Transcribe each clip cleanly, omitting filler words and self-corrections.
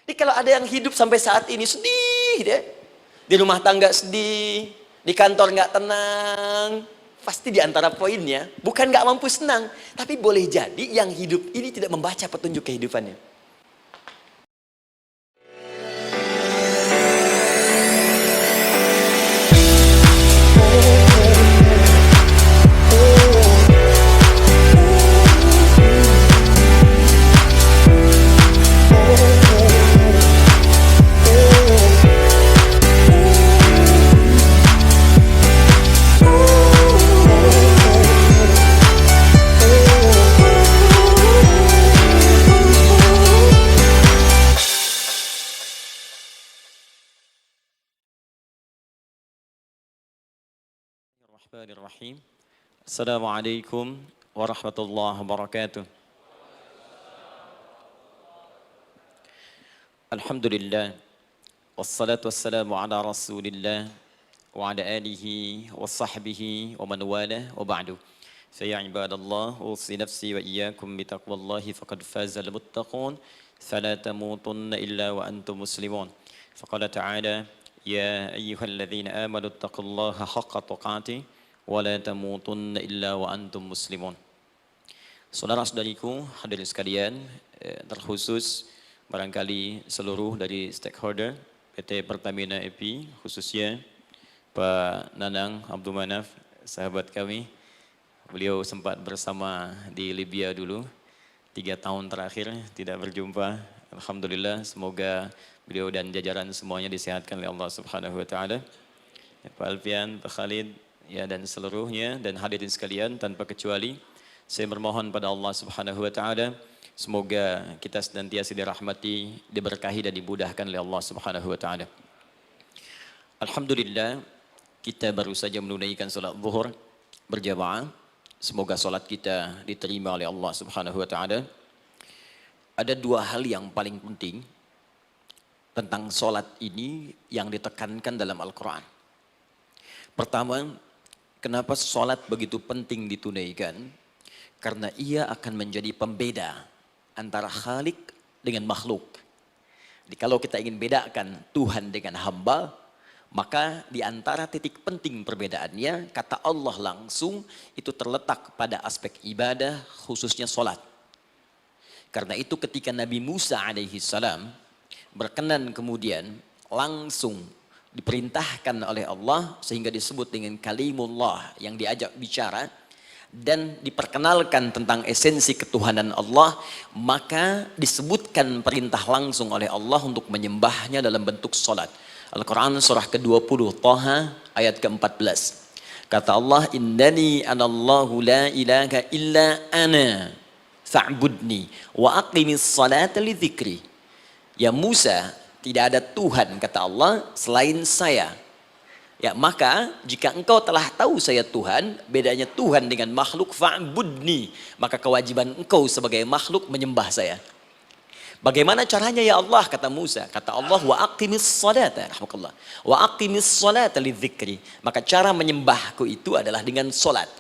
Jadi kalau ada yang hidup sampai saat ini sedih deh, di rumah tangga sedih, di kantor nggak tenang, pasti di antara poinnya bukan nggak mampu senang, tapi boleh jadi yang hidup ini tidak membaca petunjuk kehidupannya. Bismillahirrahmanirrahim. Assalamualaikum warahmatullahi wabarakatuh. Alhamdulillah. Wassalatu wassalamu ala rasulillah wa ala alihi wa sahbihi wa man wala wa ba'du. Faya ibadallah, usi nafsi wa iyyakum bitaqwallahi faqad fazal muttaqun. Fala tamutunna illa wa antum muslimun. Faqala ta'ala, ya ayyuhalladzina amanu taqullaha haqqa tuqatih wala tamutunna illa wa antum muslimun. Saudara-saudariku hadirin sekalian, terkhusus barangkali seluruh dari stakeholder PT Pertamina EP, khususnya Pak Nanang Abdul Manaf, sahabat kami. Beliau sempat bersama di Libya dulu, 3 tahun terakhir tidak berjumpa. Alhamdulillah, semoga beliau dan jajaran semuanya disehatkan oleh Allah Subhanahu wa taala. Pak Alfian, Pak Khalid, ya, dan seluruhnya dan hadirin sekalian tanpa kecuali, saya bermohon pada Allah Subhanahu wa taala semoga kita senantiasa dirahmati, diberkahi dan dimudahkan oleh Allah Subhanahu wa taala. Alhamdulillah, kita baru saja menunaikan salat zuhur berjamaah. Semoga salat kita diterima oleh Allah Subhanahu wa taala. Ada 2 hal yang paling penting tentang salat ini yang ditekankan dalam Al-Qur'an. Pertama, kenapa sholat begitu penting ditunaikan? Karena ia akan menjadi pembeda antara Khalik dengan makhluk. Jadi kalau kita ingin bedakan Tuhan dengan hamba, maka di antara titik penting perbedaannya, kata Allah langsung itu terletak pada aspek ibadah, khususnya sholat. Karena itu ketika Nabi Musa alaihi salam berkenan kemudian langsung diperintahkan oleh Allah sehingga disebut dengan kalimullah yang diajak bicara dan diperkenalkan tentang esensi ketuhanan Allah, maka disebutkan perintah langsung oleh Allah untuk menyembahnya dalam bentuk salat. Al-Quran surah ke-20 Thaha ayat ke-14. Kata Allah, innani anallahu la ilaha illa ana fa'budni wa aqimis salata li dzikri. Ya Musa, tidak ada Tuhan, kata Allah, selain saya. Ya, maka jika engkau telah tahu saya Tuhan, bedanya Tuhan dengan makhluk, fa'budni, maka kewajiban engkau sebagai makhluk menyembah saya. Bagaimana caranya ya Allah, kata Musa? Kata Allah, wa aqimis salata, rahmatullah. Wa aqimis salata li dzikri. Maka cara menyembahku itu adalah dengan salat.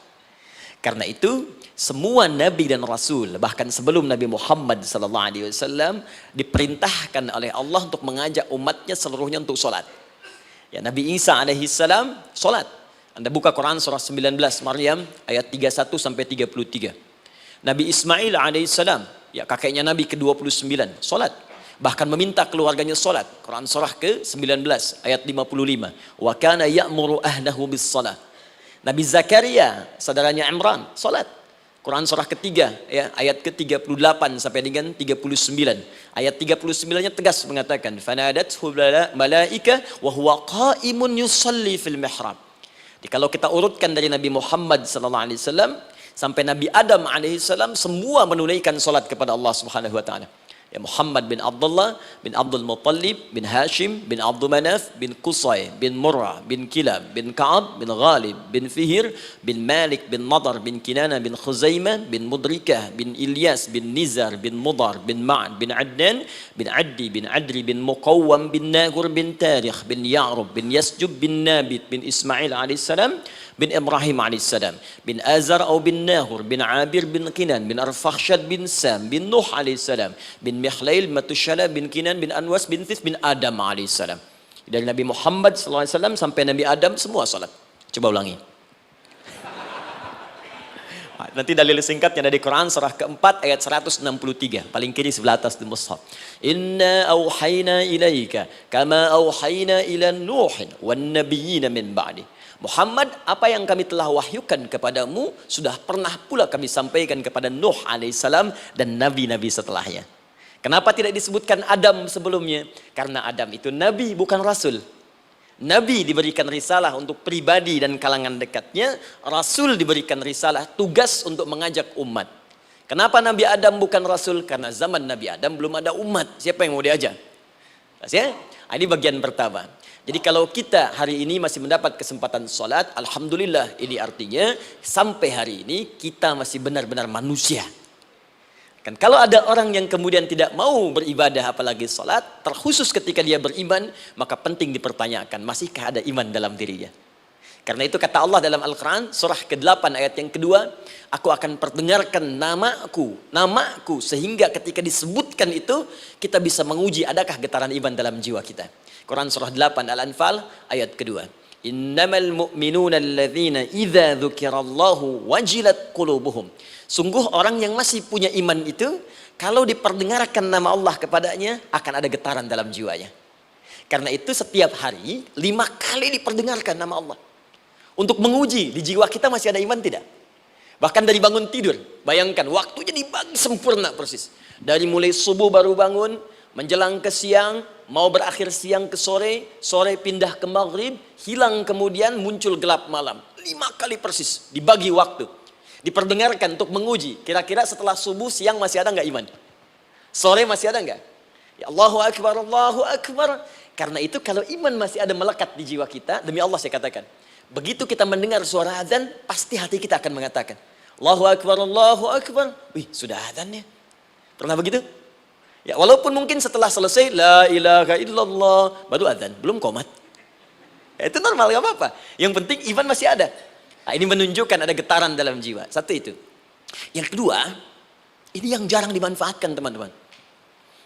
Karena itu semua nabi dan rasul, bahkan sebelum Nabi Muhammad SAW, diperintahkan oleh Allah untuk mengajak umatnya seluruhnya untuk sholat. Ya, Nabi Isa alaihissalam sholat. Anda buka Quran surah 19 Maryam ayat 31 sampai 33. Nabi Ismail alaihissalam, ya kakeknya Nabi ke-29, sholat. Bahkan meminta keluarganya sholat. Quran surah ke-19 ayat 55. Wa kana ya'muru ahlahu bis salat. Nabi Zakaria, saudaranya Imran, sholat. Quran surah ketiga, ya, ayat ke-38 sampai dengan 39. Ayat 39-nya tegas mengatakan, fanadathu malaika wa huwa qa'imun yusalli fil mihrab. Jadi kalau kita urutkan dari Nabi Muhammad SAW sampai Nabi Adam alaihissalam, semua menunaikan salat kepada Allah Subhanahu wa taala. Ya, Muhammad bin Abdullah bin Abdul Muttalib bin Hashim bin Abdul Manaf bin Qusay bin Murrah bin Kilab bin Ka'ab bin Ghalib bin Fihir bin Malik bin Nadar bin Kinana bin Khuzaimah bin Mudrikah bin Ilyas bin Nizar bin Mudar bin Ma'ad bin Adnan bin Addi bin Adri bin Muqawwam bin Nagur bin Tarikh bin Ya'rub bin Yasjub bin Nabit bin Ismail alaihissalam bin Ibrahim alaihissalam, bin Azar atau bin Nahur, bin Abir bin Kinan, bin Arfakhshad bin Sam, bin Nuh alaihissalam, bin Mihlail, Matushala bin Kinan, bin Anwas bin Thith, bin Adam alaihissalam. Dari Nabi Muhammad SAW sampai Nabi Adam semua salat. Coba ulangi. Nanti dalil singkatnya dari Quran surah keempat ayat 163, paling kiri sebelah atas di mushaf. Inna auhayna ilaika kama auhayna ila Nuhin wan nabiyyin min ba'di. Muhammad, apa yang kami telah wahyukan kepadamu sudah pernah pula kami sampaikan kepada Nuh alaihissalam dan nabi-nabi setelahnya. Kenapa tidak disebutkan Adam sebelumnya? Karena Adam itu nabi bukan rasul. Nabi diberikan risalah untuk pribadi dan kalangan dekatnya, Rasul diberikan risalah tugas untuk mengajak umat. Kenapa Nabi Adam bukan Rasul? Karena zaman Nabi Adam belum ada umat. Siapa yang mau diajak? Ya? Ini bagian pertama. Jadi kalau kita hari ini masih mendapat kesempatan sholat, Alhamdulillah, ini artinya sampai hari ini kita masih benar-benar manusia. Kan kalau ada orang yang kemudian tidak mau beribadah apalagi salat, terkhusus ketika dia beriman, maka penting dipertanyakan, masihkah ada iman dalam dirinya? Karena itu kata Allah dalam Al-Quran, surah ke-8 ayat yang kedua, aku akan perdengarkan namaku, sehingga ketika disebutkan itu, kita bisa menguji adakah getaran iman dalam jiwa kita. Quran surah 8 Al-Anfal ayat kedua. Innamal mu'minuna alladzina idza dzukirallahu wajilat qulubuhum. Sungguh orang yang masih punya iman itu, kalau diperdengarkan nama Allah kepadanya, akan ada getaran dalam jiwanya. Karena itu setiap hari 5 kali diperdengarkan nama Allah. Untuk menguji di jiwa kita masih ada iman tidak? Bahkan dari bangun tidur, bayangkan waktunya dibagi sempurna persis. Dari mulai subuh baru bangun, menjelang ke siang, mau berakhir siang ke sore, sore pindah ke maghrib, hilang kemudian muncul gelap malam. 5 kali persis dibagi waktu. Diperdengarkan untuk menguji, kira-kira setelah subuh siang masih ada nggak iman? Sore masih ada nggak? Ya Allahu Akbar, Allahu Akbar. Karena itu kalau iman masih ada melekat di jiwa kita, demi Allah saya katakan, begitu kita mendengar suara azan, pasti hati kita akan mengatakan, Allahu Akbar, Allahu Akbar. Wih, sudah azannya. Pernah begitu? Ya, walaupun mungkin setelah selesai, La ilaha illallah, baru azan, belum qomat. Ya, itu normal, gak apa-apa. Yang penting iman masih ada. Nah, ini menunjukkan ada getaran dalam jiwa. Satu itu. Yang kedua, ini yang jarang dimanfaatkan teman-teman.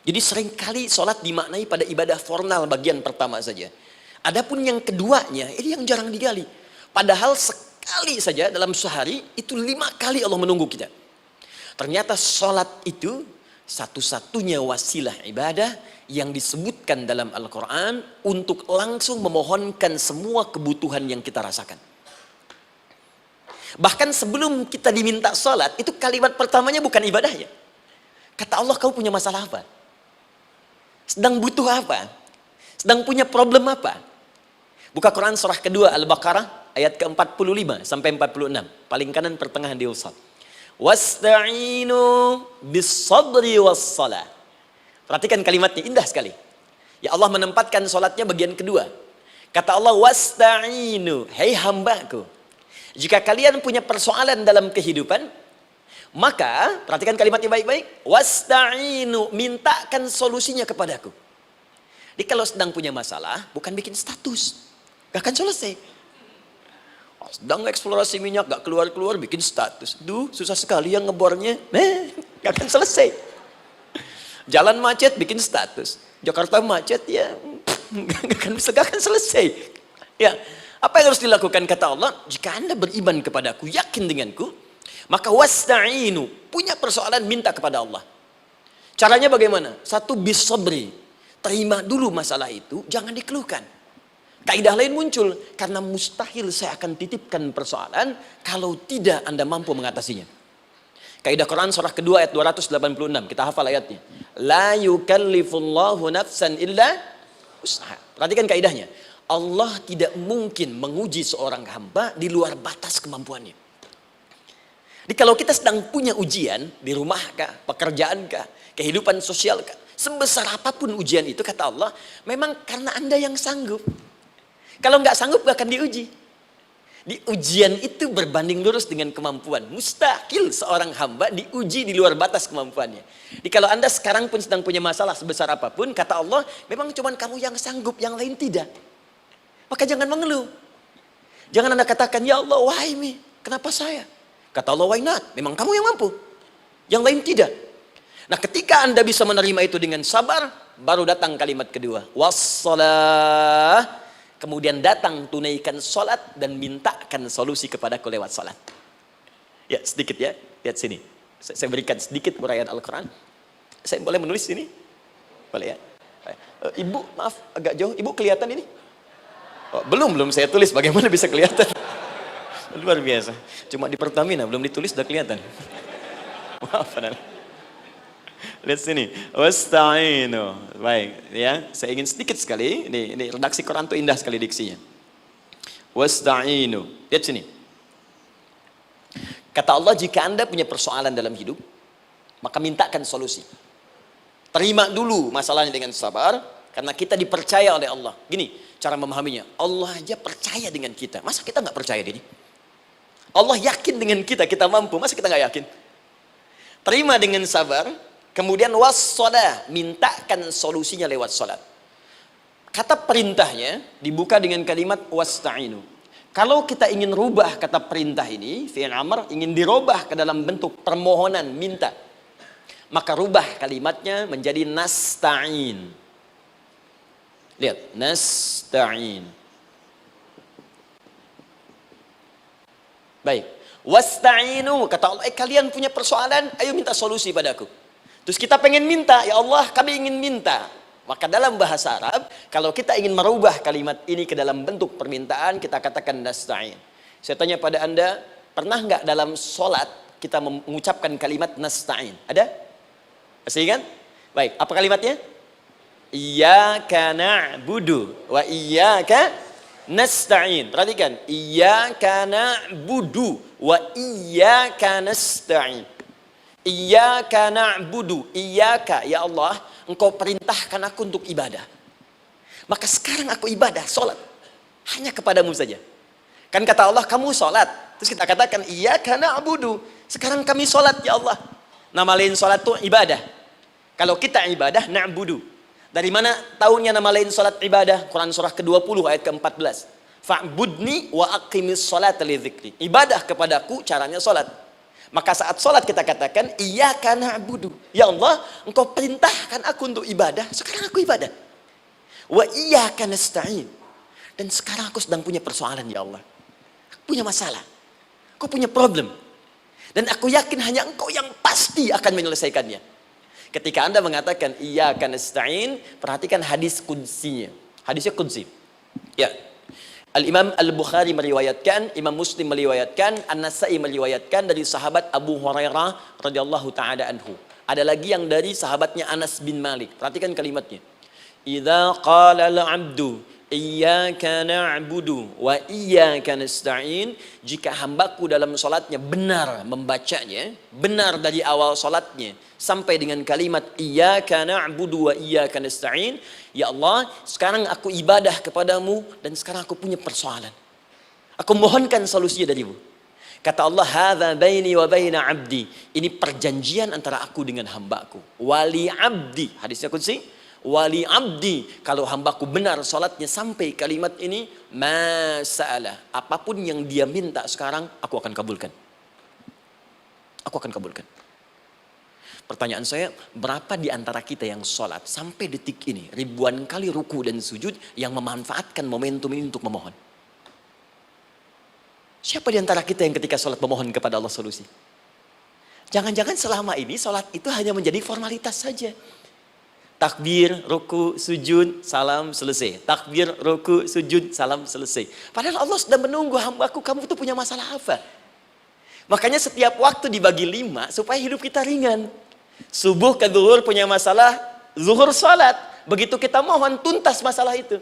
Jadi seringkali sholat dimaknai pada ibadah formal bagian pertama saja. Adapun yang keduanya, ini yang jarang digali. Padahal sekali saja dalam sehari, itu 5 kali Allah menunggu kita. Ternyata sholat itu satu-satunya wasilah ibadah yang disebutkan dalam Al-Quran untuk langsung memohonkan semua kebutuhan yang kita rasakan. Bahkan sebelum kita diminta sholat, itu kalimat pertamanya bukan ibadahnya. Kata Allah, kau punya masalah apa? Sedang butuh apa? Sedang punya problem apa? Buka Quran surah kedua Al-Baqarah ayat ke-45 sampai 46. Paling kanan pertengahan di usad. Wasta'inu bis-sabri was-salah. Perhatikan kalimatnya, indah sekali. Ya Allah menempatkan sholatnya bagian kedua. Kata Allah, wasta'inu, hei hambaku, jika kalian punya persoalan dalam kehidupan, maka perhatikan kalimatnya baik-baik, wasta'inu, mintakan solusinya kepadaku. Jadi kalau sedang punya masalah, bukan bikin status, gak akan selesai. Sedang eksplorasi minyak, gak keluar-keluar, bikin status. Duh, susah sekali yang ngebornya, gak akan selesai. Jalan macet, bikin status. Jakarta macet, ya gak akan selesai. Ya. Apa yang harus dilakukan kata Allah? Jika Anda beriman kepadaku, yakin denganku, maka wasta'inu, punya persoalan minta kepada Allah. Caranya bagaimana? Satu, bis-sabri, terima dulu masalah itu, jangan dikeluhkan. Kaidah lain muncul, karena mustahil saya akan titipkan persoalan kalau tidak Anda mampu mengatasinya. Kaidah Quran surah kedua ayat 286, kita hafal ayatnya. La yukallifullahu nafsan illa usaha. Perhatikan kaidahnya. Allah tidak mungkin menguji seorang hamba di luar batas kemampuannya. Jadi kalau kita sedang punya ujian di rumah kah, pekerjaan kah, kehidupan sosial kah, sebesar apapun ujian itu kata Allah, memang karena Anda yang sanggup. Kalau nggak sanggup gak akan diuji. Di ujian itu berbanding lurus dengan kemampuan. Mustahil seorang hamba diuji di luar batas kemampuannya. Jadi kalau Anda sekarang pun sedang punya masalah sebesar apapun, kata Allah, memang cuma kamu yang sanggup, yang lain tidak. Maka jangan mengeluh. Jangan Anda katakan, ya Allah, why me? Kenapa saya? Kata Allah, why not? Memang kamu yang mampu. Yang lain tidak. Nah, ketika Anda bisa menerima itu dengan sabar, baru datang kalimat kedua. Wassalah. Kemudian datang tunaikan sholat dan mintakan solusi kepadaku lewat sholat. Ya, sedikit ya. Lihat sini. Saya berikan sedikit uraian Al-Quran. Saya boleh menulis sini? Boleh ya? Ibu, maaf, agak jauh. Ibu kelihatan ini? Oh, belum saya tulis. Bagaimana bisa kelihatan? Luar biasa. Cuma di Pertamina, belum ditulis sudah kelihatan. Maaf, lihat sini. Wasta'inu. Baik, ya. Saya ingin sedikit sekali. Ini redaksi Quran itu indah sekali diksinya. Wasta'inu. Lihat sini. Kata Allah, jika Anda punya persoalan dalam hidup, maka mintakan solusi. Terima dulu masalahnya dengan sabar, karena kita dipercaya oleh Allah. Gini, cara memahaminya. Allah aja percaya dengan kita. Masa kita nggak percaya diri? Allah yakin dengan kita mampu. Masa kita nggak yakin? Terima dengan sabar, kemudian wassalah, mintakan solusinya lewat salat. Kata perintahnya dibuka dengan kalimat wasta'inu. Kalau kita ingin rubah kata perintah ini, fi'il amr, ingin dirubah ke dalam bentuk permohonan, minta, maka rubah kalimatnya menjadi nasta'in. Lihat, nasta'in. Baik. Wasta'inu, kata Allah, kalian punya persoalan, ayo minta solusi padaku. Terus kita pengen minta, ya Allah, kami ingin minta. Maka dalam bahasa Arab, kalau kita ingin merubah kalimat ini ke dalam bentuk permintaan, kita katakan nasta'in. Saya tanya pada Anda, pernah nggak dalam sholat kita mengucapkan kalimat nasta'in? Ada? Masih ingat? Baik, apa kalimatnya? Iyyaka na'budu wa iyyaka nasta'in. Perhatikan, iyyaka na'budu wa iyyaka nasta'in. Iyyaka na'budu, iyyaka, ya Allah, Engkau perintahkan aku untuk ibadah. Maka sekarang aku ibadah, sholat, hanya kepadamu saja. Kan kata Allah, kamu sholat. Terus kita katakan, iyyaka na'budu. Sekarang kami sholat, ya Allah. Nama lain sholat itu ibadah. Kalau kita ibadah, na'budu. Dari mana tahunya nama lain sholat ibadah? Quran surah ke-20 ayat ke-14. Fa'budni wa aqimis sholata li dzikri. Ibadah kepadaku caranya sholat. Maka saat sholat kita katakan, iyyaka na'budu. Ya Allah, Engkau perintahkan aku untuk ibadah. Sekarang aku ibadah. Wa iyyaka nasta'in. Dan sekarang aku sedang punya persoalan, ya Allah. Aku punya masalah. Aku punya problem. Dan aku yakin hanya Engkau yang pasti akan menyelesaikannya. Ketika Anda mengatakan iyyaka nasta'in, perhatikan hadis qudsinya. Hadisnya qudsi. Ya. Al-Imam Al-Bukhari meriwayatkan, Imam Muslim meriwayatkan, An-Nasa'i meriwayatkan dari sahabat Abu Hurairah radhiyallahu taala anhu. Ada lagi yang dari sahabatnya Anas bin Malik. Perhatikan kalimatnya. Idza qala al-'abdu iyyaka na'budu wa iyyaka nasta'in, jika hambaku dalam salatnya benar membacanya, benar dari awal salatnya sampai dengan kalimat iyyaka na'budu wa iyyaka nasta'in, ya Allah, sekarang aku ibadah kepadamu dan sekarang aku punya persoalan. Aku mohonkan solusi darimu. Kata Allah, hadza baini wa baina 'abdi. Ini perjanjian antara aku dengan hambaku. Wali 'abdi. Hadisnya qudsi. Wali 'abdi, kalau hambaku benar salatnya sampai kalimat ini, masa'alah, apapun yang dia minta sekarang aku akan kabulkan. Aku akan kabulkan. Pertanyaan saya, berapa di antara kita yang sholat sampai detik ini, ribuan kali ruku dan sujud, yang memanfaatkan momentum ini untuk memohon? Siapa di antara kita yang ketika sholat memohon kepada Allah solusi? Jangan-jangan selama ini sholat itu hanya menjadi formalitas saja. Takbir, ruku, sujud, salam, selesai. Takbir, ruku, sujud, salam, selesai. Padahal Allah sudah menunggu, hambaku, kamu itu punya masalah apa? Makanya setiap waktu dibagi 5 supaya hidup kita ringan. Subuh ke zuhur punya masalah, zuhur salat. Begitu kita mohon, tuntas masalah itu.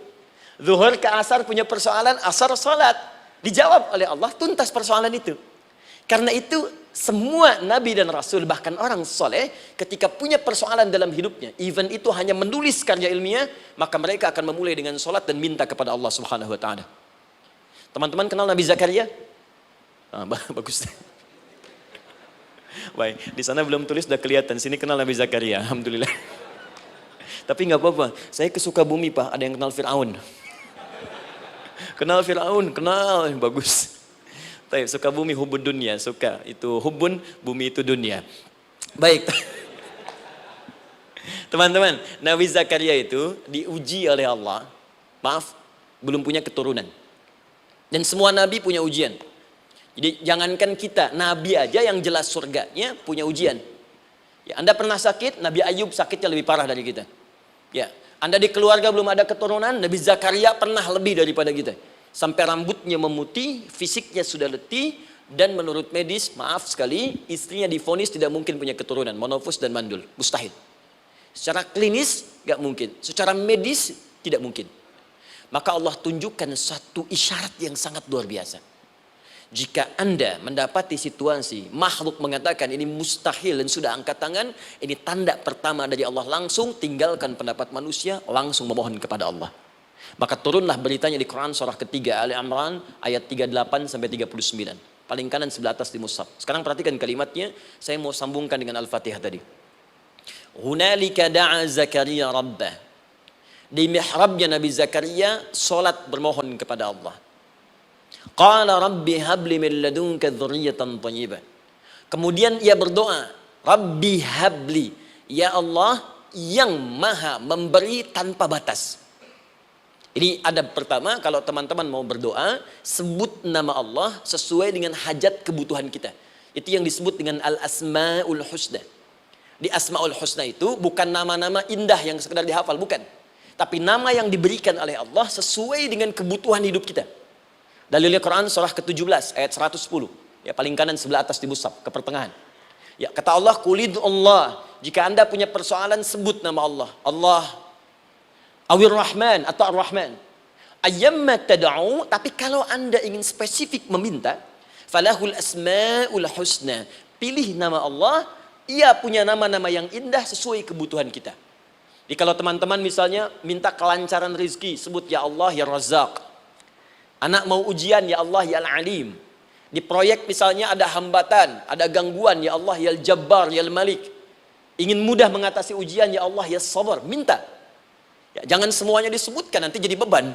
Zuhur ke asar punya persoalan, asar salat. Dijawab oleh Allah, tuntas persoalan itu. Karena itu semua nabi dan rasul, bahkan orang soleh, ketika punya persoalan dalam hidupnya, even itu hanya menulis karya ilmiah, maka mereka akan memulai dengan sholat dan minta kepada Allah Subhanahu Wa Taala. Teman-teman kenal Nabi Zakaria? Bagus. Baik, di sana belum tulis, sudah kelihatan. Sini kenal Nabi Zakaria, alhamdulillah. Tapi nggak apa-apa. Saya ke Sukabumi, Pak. Ada yang kenal Fir'aun? Kenal Fir'aun, kenal, bagus. Baik, suka bumi hubun dunia, suka itu hubun, bumi itu dunia. Baik. Teman-teman, Nabi Zakaria itu diuji oleh Allah. Maaf, belum punya keturunan. Dan semua nabi punya ujian. Jadi jangankan kita, nabi aja yang jelas surganya punya ujian. Ya, Anda pernah sakit, Nabi Ayub sakitnya lebih parah dari kita. Ya, Anda di keluarga belum ada keturunan, Nabi Zakaria pernah lebih daripada kita. Sampai rambutnya memutih, fisiknya sudah letih, dan menurut medis, maaf sekali, istrinya divonis tidak mungkin punya keturunan, monofus dan mandul, mustahil. Secara klinis gak mungkin, secara medis tidak mungkin. Maka Allah tunjukkan satu isyarat yang sangat luar biasa. Jika Anda mendapati situasi makhluk mengatakan ini mustahil dan sudah angkat tangan, ini tanda pertama dari Allah, langsung tinggalkan pendapat manusia, langsung memohon kepada Allah. Maka turunlah beritanya di Quran surah ketiga Ali Imran ayat 38 sampai 39. Paling kanan sebelah atas di mushaf. Sekarang perhatikan kalimatnya, saya mau sambungkan dengan Al-Fatihah tadi. Hunalika da'a Zakaria rabbah. Di mihrabnya Nabi Zakaria solat bermohon kepada Allah. Qala rabbi habli min ladunka dzurriyyatan thayyibah. Kemudian ia berdoa, Rabbi habli, ya Allah yang maha memberi tanpa batas. Ini adab pertama, kalau teman-teman mau berdoa, sebut nama Allah sesuai dengan hajat kebutuhan kita. Itu yang disebut dengan al-asma'ul husna. Di asma'ul husna itu bukan nama-nama indah yang sekedar dihafal, bukan. Tapi nama yang diberikan oleh Allah sesuai dengan kebutuhan hidup kita. Dalilnya Quran surah ke-17 ayat 110. Ya, paling kanan sebelah atas di mushaf, ke pertengahan. Ya, kata Allah, Qulid Allah. Jika Anda punya persoalan, sebut nama Allah. Allah Awir Rahman atau Ar-Rahman. Ayyamma tad'u, tapi kalau Anda ingin spesifik meminta, falahul asmaul husna. Pilih nama Allah, ia punya nama-nama yang indah sesuai kebutuhan kita. Jadi kalau teman-teman misalnya minta kelancaran rezeki, sebut ya Allah ya Razzaq. Anak mau ujian, ya Allah ya Al-Alim. Di proyek misalnya ada hambatan, ada gangguan, ya Allah ya Al-Jabbar ya Al-Malik. Ingin mudah mengatasi ujian, ya Allah ya Sabar. Minta. Ya, jangan semuanya disebutkan, nanti jadi beban.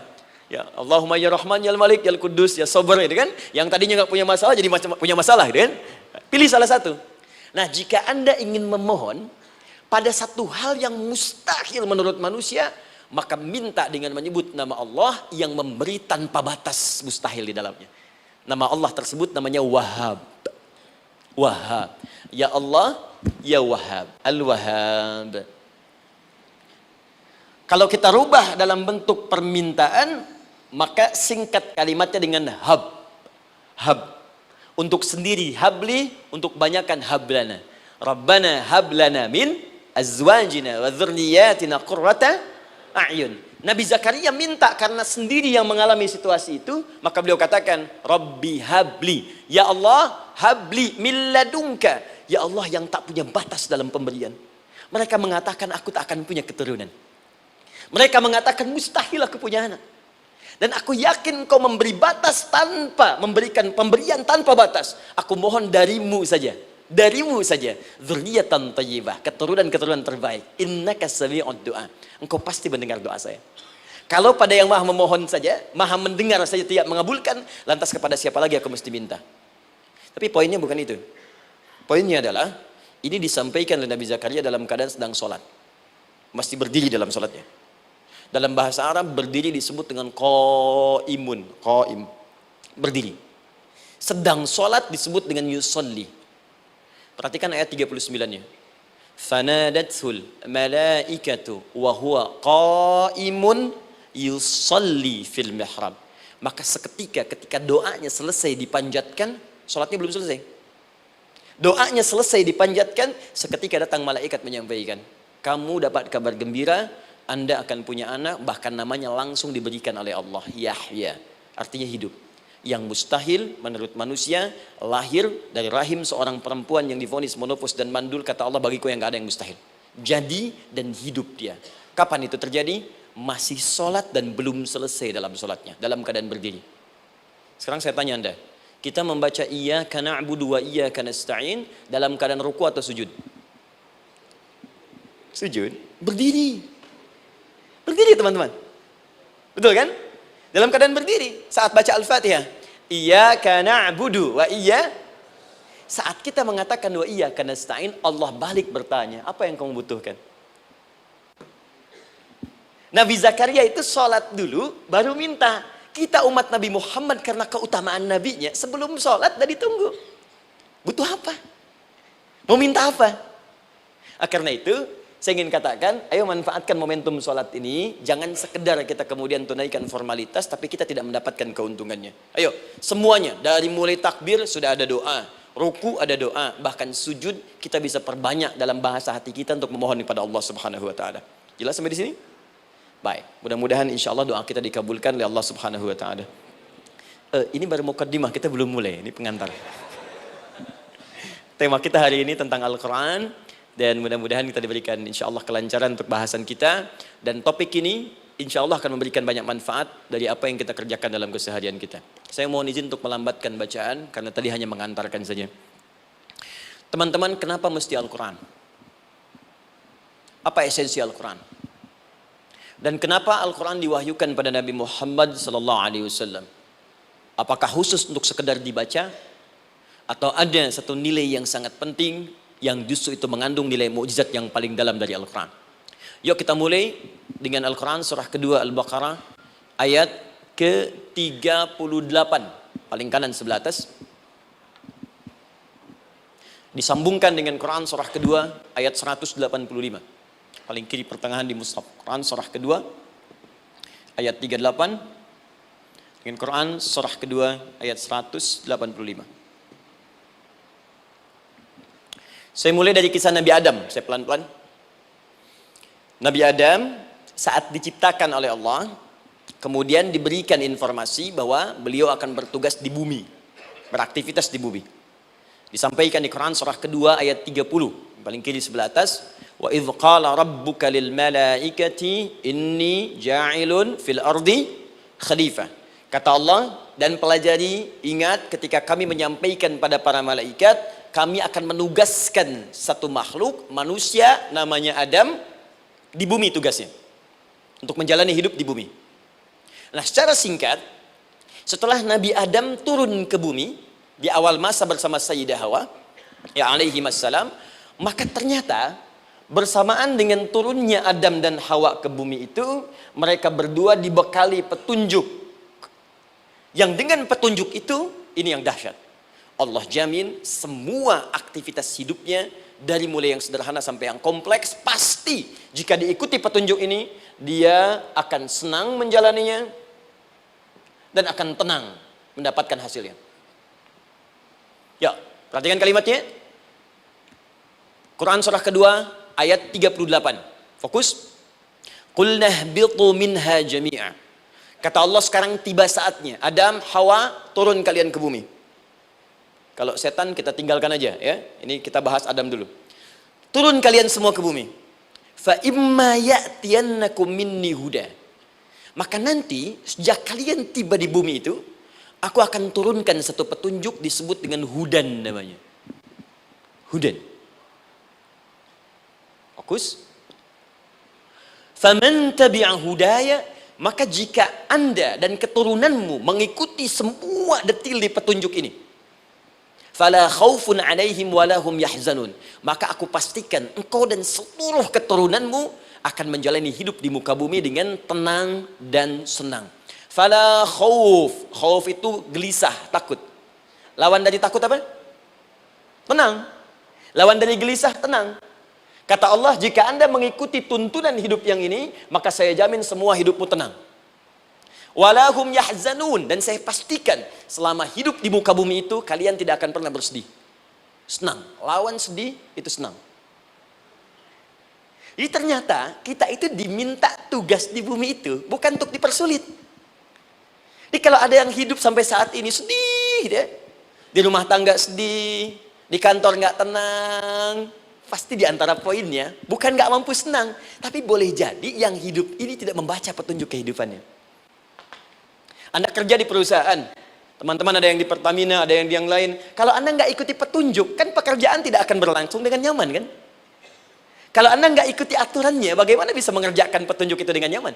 Ya Allahumma ya Rahman ya Al-Malik ya Al-Quddus ya Sabar, gitu kan. Yang tadinya nggak punya masalah jadi punya masalah, gitu kan. Pilih salah satu. Nah, jika Anda ingin memohon pada satu hal yang mustahil menurut manusia, maka minta dengan menyebut nama Allah yang memberi tanpa batas, mustahil di dalamnya. Nama Allah tersebut namanya Wahhab. Wahhab. Ya Allah, ya Wahhab. Al-Wahhab. Kalau kita rubah dalam bentuk permintaan, maka singkat kalimatnya dengan hab. Hab. Untuk sendiri habli, untuk banyakkan hablana. Rabbana hablana min azwajina wa dzurriyyatina qurrata a'yun. Nabi Zakaria minta karena sendiri yang mengalami situasi itu, maka beliau katakan, Rabbi habli, ya Allah habli min ladunka, ya Allah yang tak punya batas dalam pemberian. Mereka mengatakan aku tak akan punya keturunan. Mereka mengatakan mustahil aku punya anak. Dan aku yakin kau memberi batas tanpa memberikan pemberian tanpa batas. Aku mohon darimu saja. Darimu saja. Dzurriyyatan thayyibah, keturunan-keturunan terbaik. Innaka sami'ud du'a. Engkau pasti mendengar doa saya. Kalau pada yang maha memohon saja, maha mendengar saja tidak mengabulkan, lantas kepada siapa lagi aku mesti minta? Tapi poinnya bukan itu. Poinnya adalah ini disampaikan oleh Nabi Zakaria dalam keadaan sedang sholat. Mesti berdiri dalam sholatnya. Dalam bahasa Arab berdiri disebut dengan qaimun, qaim, berdiri. Sedang sholat disebut dengan yusolli. Perhatikan ayat 39-nya. Fanadathul malaikatu wa huwa qaimun yusolli fil mihrab. Maka ketika doanya selesai dipanjatkan, sholatnya belum selesai. Doanya selesai dipanjatkan, seketika datang malaikat menyampaikan, kamu dapat kabar gembira, Anda akan punya anak, bahkan namanya langsung diberikan oleh Allah, Yahya, artinya hidup. Yang mustahil menurut manusia, lahir dari rahim seorang perempuan yang divonis monofus dan mandul, kata Allah, bagiku yang gak ada yang mustahil. Jadi dan hidup dia. Kapan itu terjadi? Masih sholat dan belum selesai dalam sholatnya, dalam keadaan berdiri. Sekarang saya tanya Anda, kita membaca iyyaka na'budu wa iyyaka nasta'in dalam keadaan ruku atau sujud? Sujud, berdiri. Berdiri teman-teman. Betul kan? Dalam keadaan berdiri saat baca Al-Fatihah. Iyyaka na'budu wa saat kita mengatakan wa iyyaka nasta'in, Allah balik bertanya, apa yang kamu butuhkan? Nabi Zakaria itu sholat dulu, baru minta. Kita umat Nabi Muhammad karena keutamaan nabinya, sebelum sholat udah ditunggu. Butuh apa? Mau minta apa? Karena itu, saya ingin katakan, ayo manfaatkan momentum sholat ini. Jangan sekedar kita kemudian tunaikan formalitas, tapi kita tidak mendapatkan keuntungannya. Ayo, semuanya. Dari mulai takbir sudah ada doa. Ruku ada doa. Bahkan sujud kita bisa perbanyak dalam bahasa hati kita untuk memohon kepada Allah Subhanahu Wa Taala. Jelas sampai di sini? Baik. Mudah-mudahan insya Allah doa kita dikabulkan oleh Allah Subhanahu Wa Taala. Ini baru mukaddimah, kita belum mulai. Ini pengantar. Tema kita hari ini tentang Al-Quran. Dan mudah-mudahan kita diberikan insya Allah kelancaran untuk bahasan kita. Dan topik ini insya Allah akan memberikan banyak manfaat dari apa yang kita kerjakan dalam keseharian kita. Saya mohon izin untuk melambatkan bacaan karena tadi hanya mengantarkan saja. Teman-teman, kenapa mesti Al-Quran? Apa esensi Al-Quran? Dan kenapa Al-Quran diwahyukan pada Nabi Muhammad SAW? Apakah khusus untuk sekedar dibaca? Atau ada satu nilai yang sangat penting yang justru itu mengandung nilai mukjizat yang paling dalam dari Al-Quran. Yuk kita mulai dengan Al-Quran surah kedua Al-Baqarah ayat ke-38. Paling kanan sebelah atas. Disambungkan dengan Quran surah kedua ayat 185. Paling kiri pertengahan di mushaf. Quran surah kedua ayat 38 dengan Quran surah kedua ayat 185. Saya mulai dari kisah Nabi Adam, saya pelan-pelan. Nabi Adam saat diciptakan oleh Allah, kemudian diberikan informasi bahwa beliau akan bertugas di bumi, beraktivitas di bumi. Disampaikan di Quran surah kedua ayat 30, paling kiri sebelah atas. Wa idh qala rabbuka lil malaikati inni ja'ilun fil ardi khalifah. Kata Allah, dan pelajari, ingat ketika kami menyampaikan pada para malaikat, kami akan menugaskan satu makhluk, manusia, namanya Adam, di bumi tugasnya. Untuk menjalani hidup di bumi. Nah, secara singkat, setelah Nabi Adam turun ke bumi, di awal masa bersama Sayyidah Hawa, ya alaihi wassalam, maka ternyata, bersamaan dengan turunnya Adam dan Hawa ke bumi itu, mereka berdua dibekali petunjuk. Yang dengan petunjuk itu, ini yang dahsyat. Allah jamin semua aktivitas hidupnya dari mulai yang sederhana sampai yang kompleks, pasti jika diikuti petunjuk ini, dia akan senang menjalaninya dan akan tenang mendapatkan hasilnya. Ya, perhatikan kalimatnya. Quran surah kedua ayat 38. Fokus. Qul nahbitu minha jami'a. Kata Allah, sekarang tiba saatnya. Adam, Hawa, turun kalian ke bumi. Kalau setan kita tinggalkan aja ya. Ini kita bahas Adam dulu. Turun kalian semua ke bumi. Fa imma ya'tiyannakum minni huda. Maka nanti sejak kalian tiba di bumi itu, aku akan turunkan satu petunjuk disebut dengan hudan namanya. Hudan. Fokus. Faman tabi'a hudaya, maka jika Anda dan keturunanmu mengikuti semua detil di petunjuk ini, fala khaufun alaihim walahum yahzanun, maka aku pastikan engkau dan seluruh keturunanmu akan menjalani hidup di muka bumi dengan tenang dan senang. Fala khauf, khauf itu gelisah, takut. Lawan dari takut apa? Tenang. Lawan dari gelisah, tenang. Kata Allah, jika Anda mengikuti tuntunan hidup yang ini, maka saya jamin semua hidupmu tenang. Walahum yahzanun, dan saya pastikan selama hidup di muka bumi itu, kalian tidak akan pernah bersedih. Senang. Lawan sedih, itu senang. Jadi ternyata kita itu diminta tugas di bumi itu bukan untuk dipersulit. Jadi kalau ada yang hidup sampai saat ini sedih, deh, di rumah tangga sedih, di kantor nggak tenang, pasti di antara poinnya bukan nggak mampu senang, tapi boleh jadi yang hidup ini tidak membaca petunjuk kehidupannya. Anda kerja di perusahaan, teman-teman ada yang di Pertamina, ada yang di yang lain. Kalau Anda nggak ikuti petunjuk, kan pekerjaan tidak akan berlangsung dengan nyaman, kan? Kalau Anda nggak ikuti aturannya, bagaimana bisa mengerjakan petunjuk itu dengan nyaman?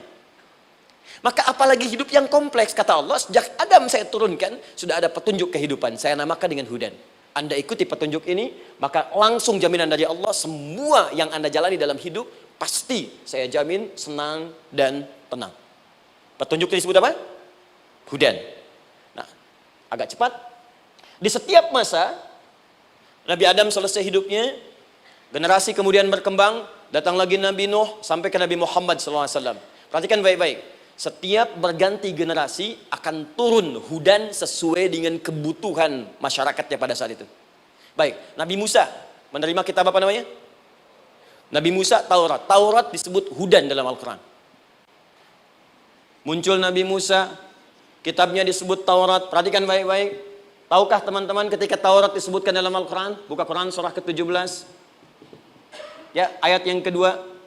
Maka apalagi hidup yang kompleks, kata Allah, sejak Adam saya turunkan, sudah ada petunjuk kehidupan, saya namakan dengan hudan. Anda ikuti petunjuk ini, maka langsung jaminan dari Allah, semua yang Anda jalani dalam hidup, pasti saya jamin senang dan tenang. Petunjuk ini disebut apa? Hudan. Nah, agak cepat. Di setiap masa, Nabi Adam selesai hidupnya, generasi kemudian berkembang, datang lagi Nabi Nuh, sampai ke Nabi Muhammad SAW. Perhatikan baik-baik. Setiap berganti generasi akan turun hudan sesuai dengan kebutuhan masyarakatnya pada saat itu. Baik, Nabi Musa menerima kitab apa namanya? Nabi Musa Taurat. Taurat disebut hudan dalam Al-Quran. Muncul Nabi Musa, kitabnya disebut Taurat. Perhatikan baik-baik. Tahukah teman-teman ketika Taurat disebutkan dalam Al-Quran? Buka Quran surah ke-17. Ya, ayat yang kedua.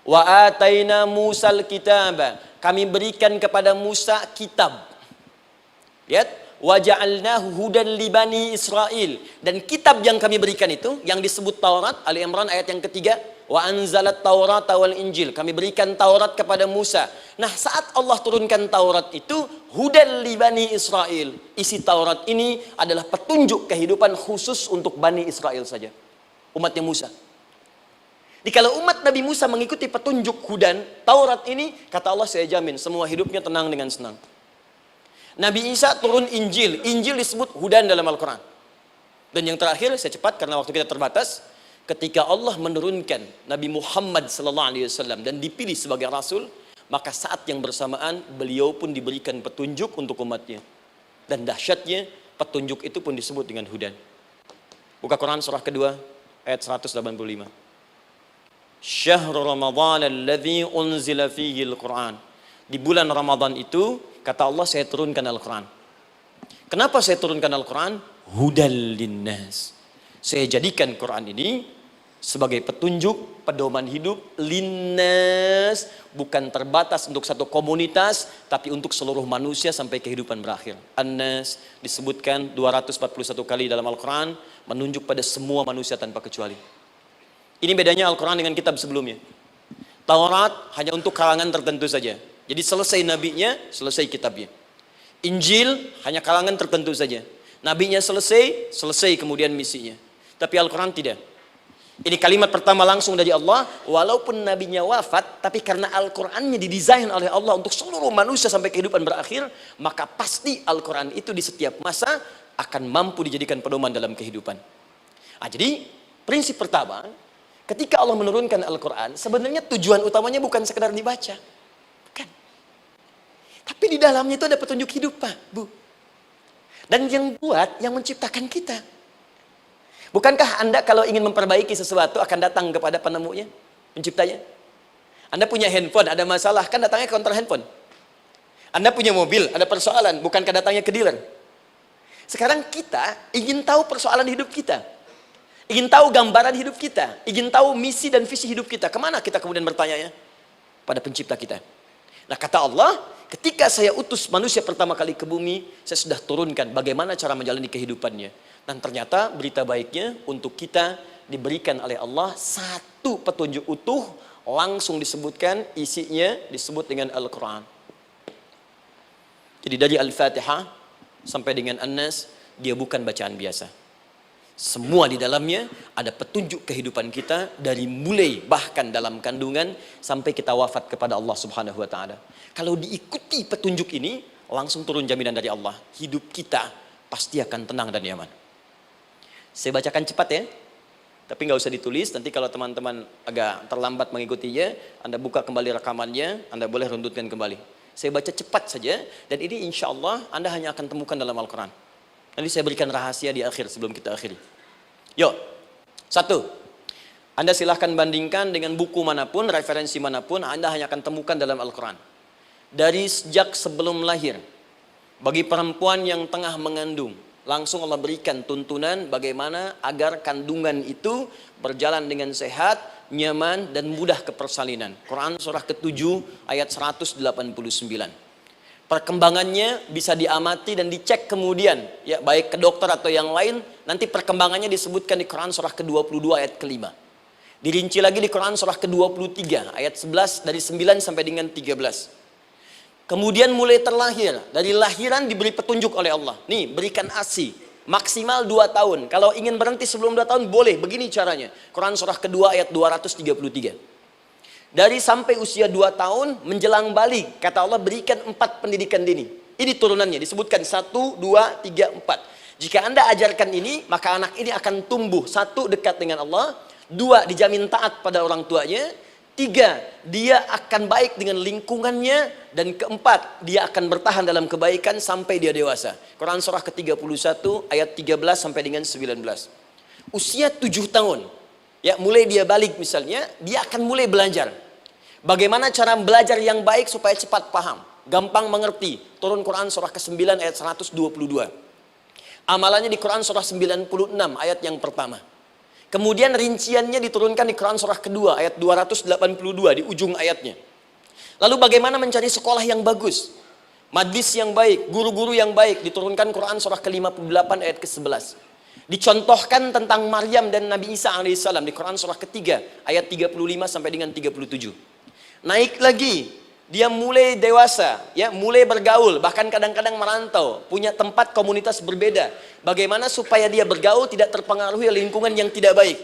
Wa ataina Musal kitaba. Kami berikan kepada Musa kitab. Lihat, wa ja'alnahu hudan li bani Israil. Dan kitab yang kami berikan itu, yang disebut Taurat, Ali Imran ayat yang ketiga, wa anzalat Taurata wal Injil. Kami berikan Taurat kepada Musa. Nah, saat Allah turunkan Taurat itu, hudan li bani Israil. Isi Taurat ini adalah petunjuk kehidupan khusus untuk Bani Israel saja, umatnya Musa. Kalau umat Nabi Musa mengikuti petunjuk hudan Taurat ini, kata Allah, saya jamin semua hidupnya tenang dengan senang. Nabi Isa turun Injil. Injil disebut hudan dalam Al-Quran. Dan yang terakhir, saya cepat karena waktu kita terbatas, ketika Allah menurunkan Nabi Muhammad SAW dan dipilih sebagai Rasul, maka saat yang bersamaan beliau pun diberikan petunjuk untuk umatnya. Dan dahsyatnya, petunjuk itu pun disebut dengan hudan. Buka Quran surah kedua ayat 185. Syahrul Ramadan alladzi unzila fihi al-Quran. Di bulan Ramadan itu, kata Allah, saya turunkan Al-Quran. Kenapa saya turunkan Al-Quran? Hudal linnas. Saya jadikan Quran ini sebagai petunjuk, pedoman hidup linnas, bukan terbatas untuk satu komunitas, tapi untuk seluruh manusia sampai kehidupan berakhir. An-Nas disebutkan 241 kali dalam Al-Quran, menunjuk pada semua manusia tanpa kecuali. Ini bedanya Al-Quran dengan kitab sebelumnya. Taurat hanya untuk kalangan tertentu saja. Jadi selesai nabinya, selesai kitabnya. Injil hanya kalangan tertentu saja. Nabinya selesai, selesai kemudian misinya. Tapi Al-Quran tidak. Ini kalimat pertama langsung dari Allah. Walaupun nabinya wafat, tapi karena Al-Qurannya didesain oleh Allah untuk seluruh manusia sampai kehidupan berakhir, maka pasti Al-Quran itu di setiap masa akan mampu dijadikan pedoman dalam kehidupan. Nah, jadi prinsip pertama, ketika Allah menurunkan Al-Quran, sebenarnya tujuan utamanya bukan sekedar dibaca. Bukan. Tapi di dalamnya itu ada petunjuk hidup, Pak, Bu. Dan yang buat, yang menciptakan kita. Bukankah Anda kalau ingin memperbaiki sesuatu akan datang kepada penemunya, penciptanya? Anda punya handphone, ada masalah, kan datangnya ke counter handphone. Anda punya mobil, ada persoalan, bukankah datangnya ke dealer? Sekarang kita ingin tahu persoalan hidup kita. Ingin tahu gambaran hidup kita, ingin tahu misi dan visi hidup kita. Kemana kita kemudian bertanya ya? Pada pencipta kita. Nah, kata Allah, ketika saya utus manusia pertama kali ke bumi, saya sudah turunkan bagaimana cara menjalani kehidupannya. Dan ternyata berita baiknya untuk kita diberikan oleh Allah satu petunjuk utuh, langsung disebutkan, isinya disebut dengan Al-Quran. Jadi dari Al-Fatihah sampai dengan An-Nas, dia bukan bacaan biasa. Semua di dalamnya ada petunjuk kehidupan kita dari mulai bahkan dalam kandungan sampai kita wafat kepada Allah Subhanahu wa taala. Kalau diikuti petunjuk ini, langsung turun jaminan dari Allah. Hidup kita pasti akan tenang dan nyaman. Saya bacakan cepat ya. Tapi nggak usah ditulis, nanti kalau teman-teman agak terlambat mengikutinya, Anda buka kembali rekamannya, Anda boleh runtutkan kembali. Saya baca cepat saja, dan ini insya Allah Anda hanya akan temukan dalam Al-Quran. Nanti saya berikan rahasia di akhir sebelum kita akhiri. Yuk, satu, Anda silahkan bandingkan dengan buku manapun, referensi manapun, Anda hanya akan temukan dalam Al-Quran. Dari sejak sebelum lahir, bagi perempuan yang tengah mengandung, langsung Allah berikan tuntunan bagaimana agar kandungan itu berjalan dengan sehat, nyaman, dan mudah ke persalinan. Quran surah ke-7 ayat 189. Perkembangannya bisa diamati dan dicek kemudian, ya baik ke dokter atau yang lain, nanti perkembangannya disebutkan di Quran surah ke-22 ayat ke-5. Dirinci lagi di Quran surah ke-23 ayat 11 dari 9 sampai dengan 13. Kemudian mulai terlahir, dari lahiran diberi petunjuk oleh Allah. Nih, berikan ASI maksimal 2 tahun. Kalau ingin berhenti sebelum 2 tahun boleh, begini caranya. Quran surah kedua ayat 233. Dari sampai usia 2 tahun menjelang balik, kata Allah berikan 4 pendidikan dini. Ini turunannya disebutkan 1, 2, 3, 4. Jika Anda ajarkan ini, maka anak ini akan tumbuh. 1, dekat dengan Allah. 2, dijamin taat pada orang tuanya. 3, dia akan baik dengan lingkungannya. Dan 4, dia akan bertahan dalam kebaikan sampai dia dewasa. Quran surah ke-31 ayat 13 sampai dengan 19. Usia 7 tahun, ya mulai dia balik misalnya, dia akan mulai belajar. Bagaimana cara belajar yang baik supaya cepat paham, gampang mengerti. Turun Quran surah ke-9 ayat 122. Amalannya di Quran surah 96 ayat yang pertama. Kemudian rinciannya diturunkan di Quran surah kedua ayat 282 di ujung ayatnya. Lalu bagaimana mencari sekolah yang bagus, majlis yang baik, guru-guru yang baik, diturunkan Quran surah ke-58 ayat ke-11. Dicontohkan tentang Maryam dan Nabi Isa alaihissalam di Quran surah ketiga ayat 35 sampai dengan 37. Naik lagi, dia mulai dewasa, ya mulai bergaul, bahkan kadang-kadang merantau, punya tempat komunitas berbeda. Bagaimana supaya dia bergaul tidak terpengaruhi lingkungan yang tidak baik.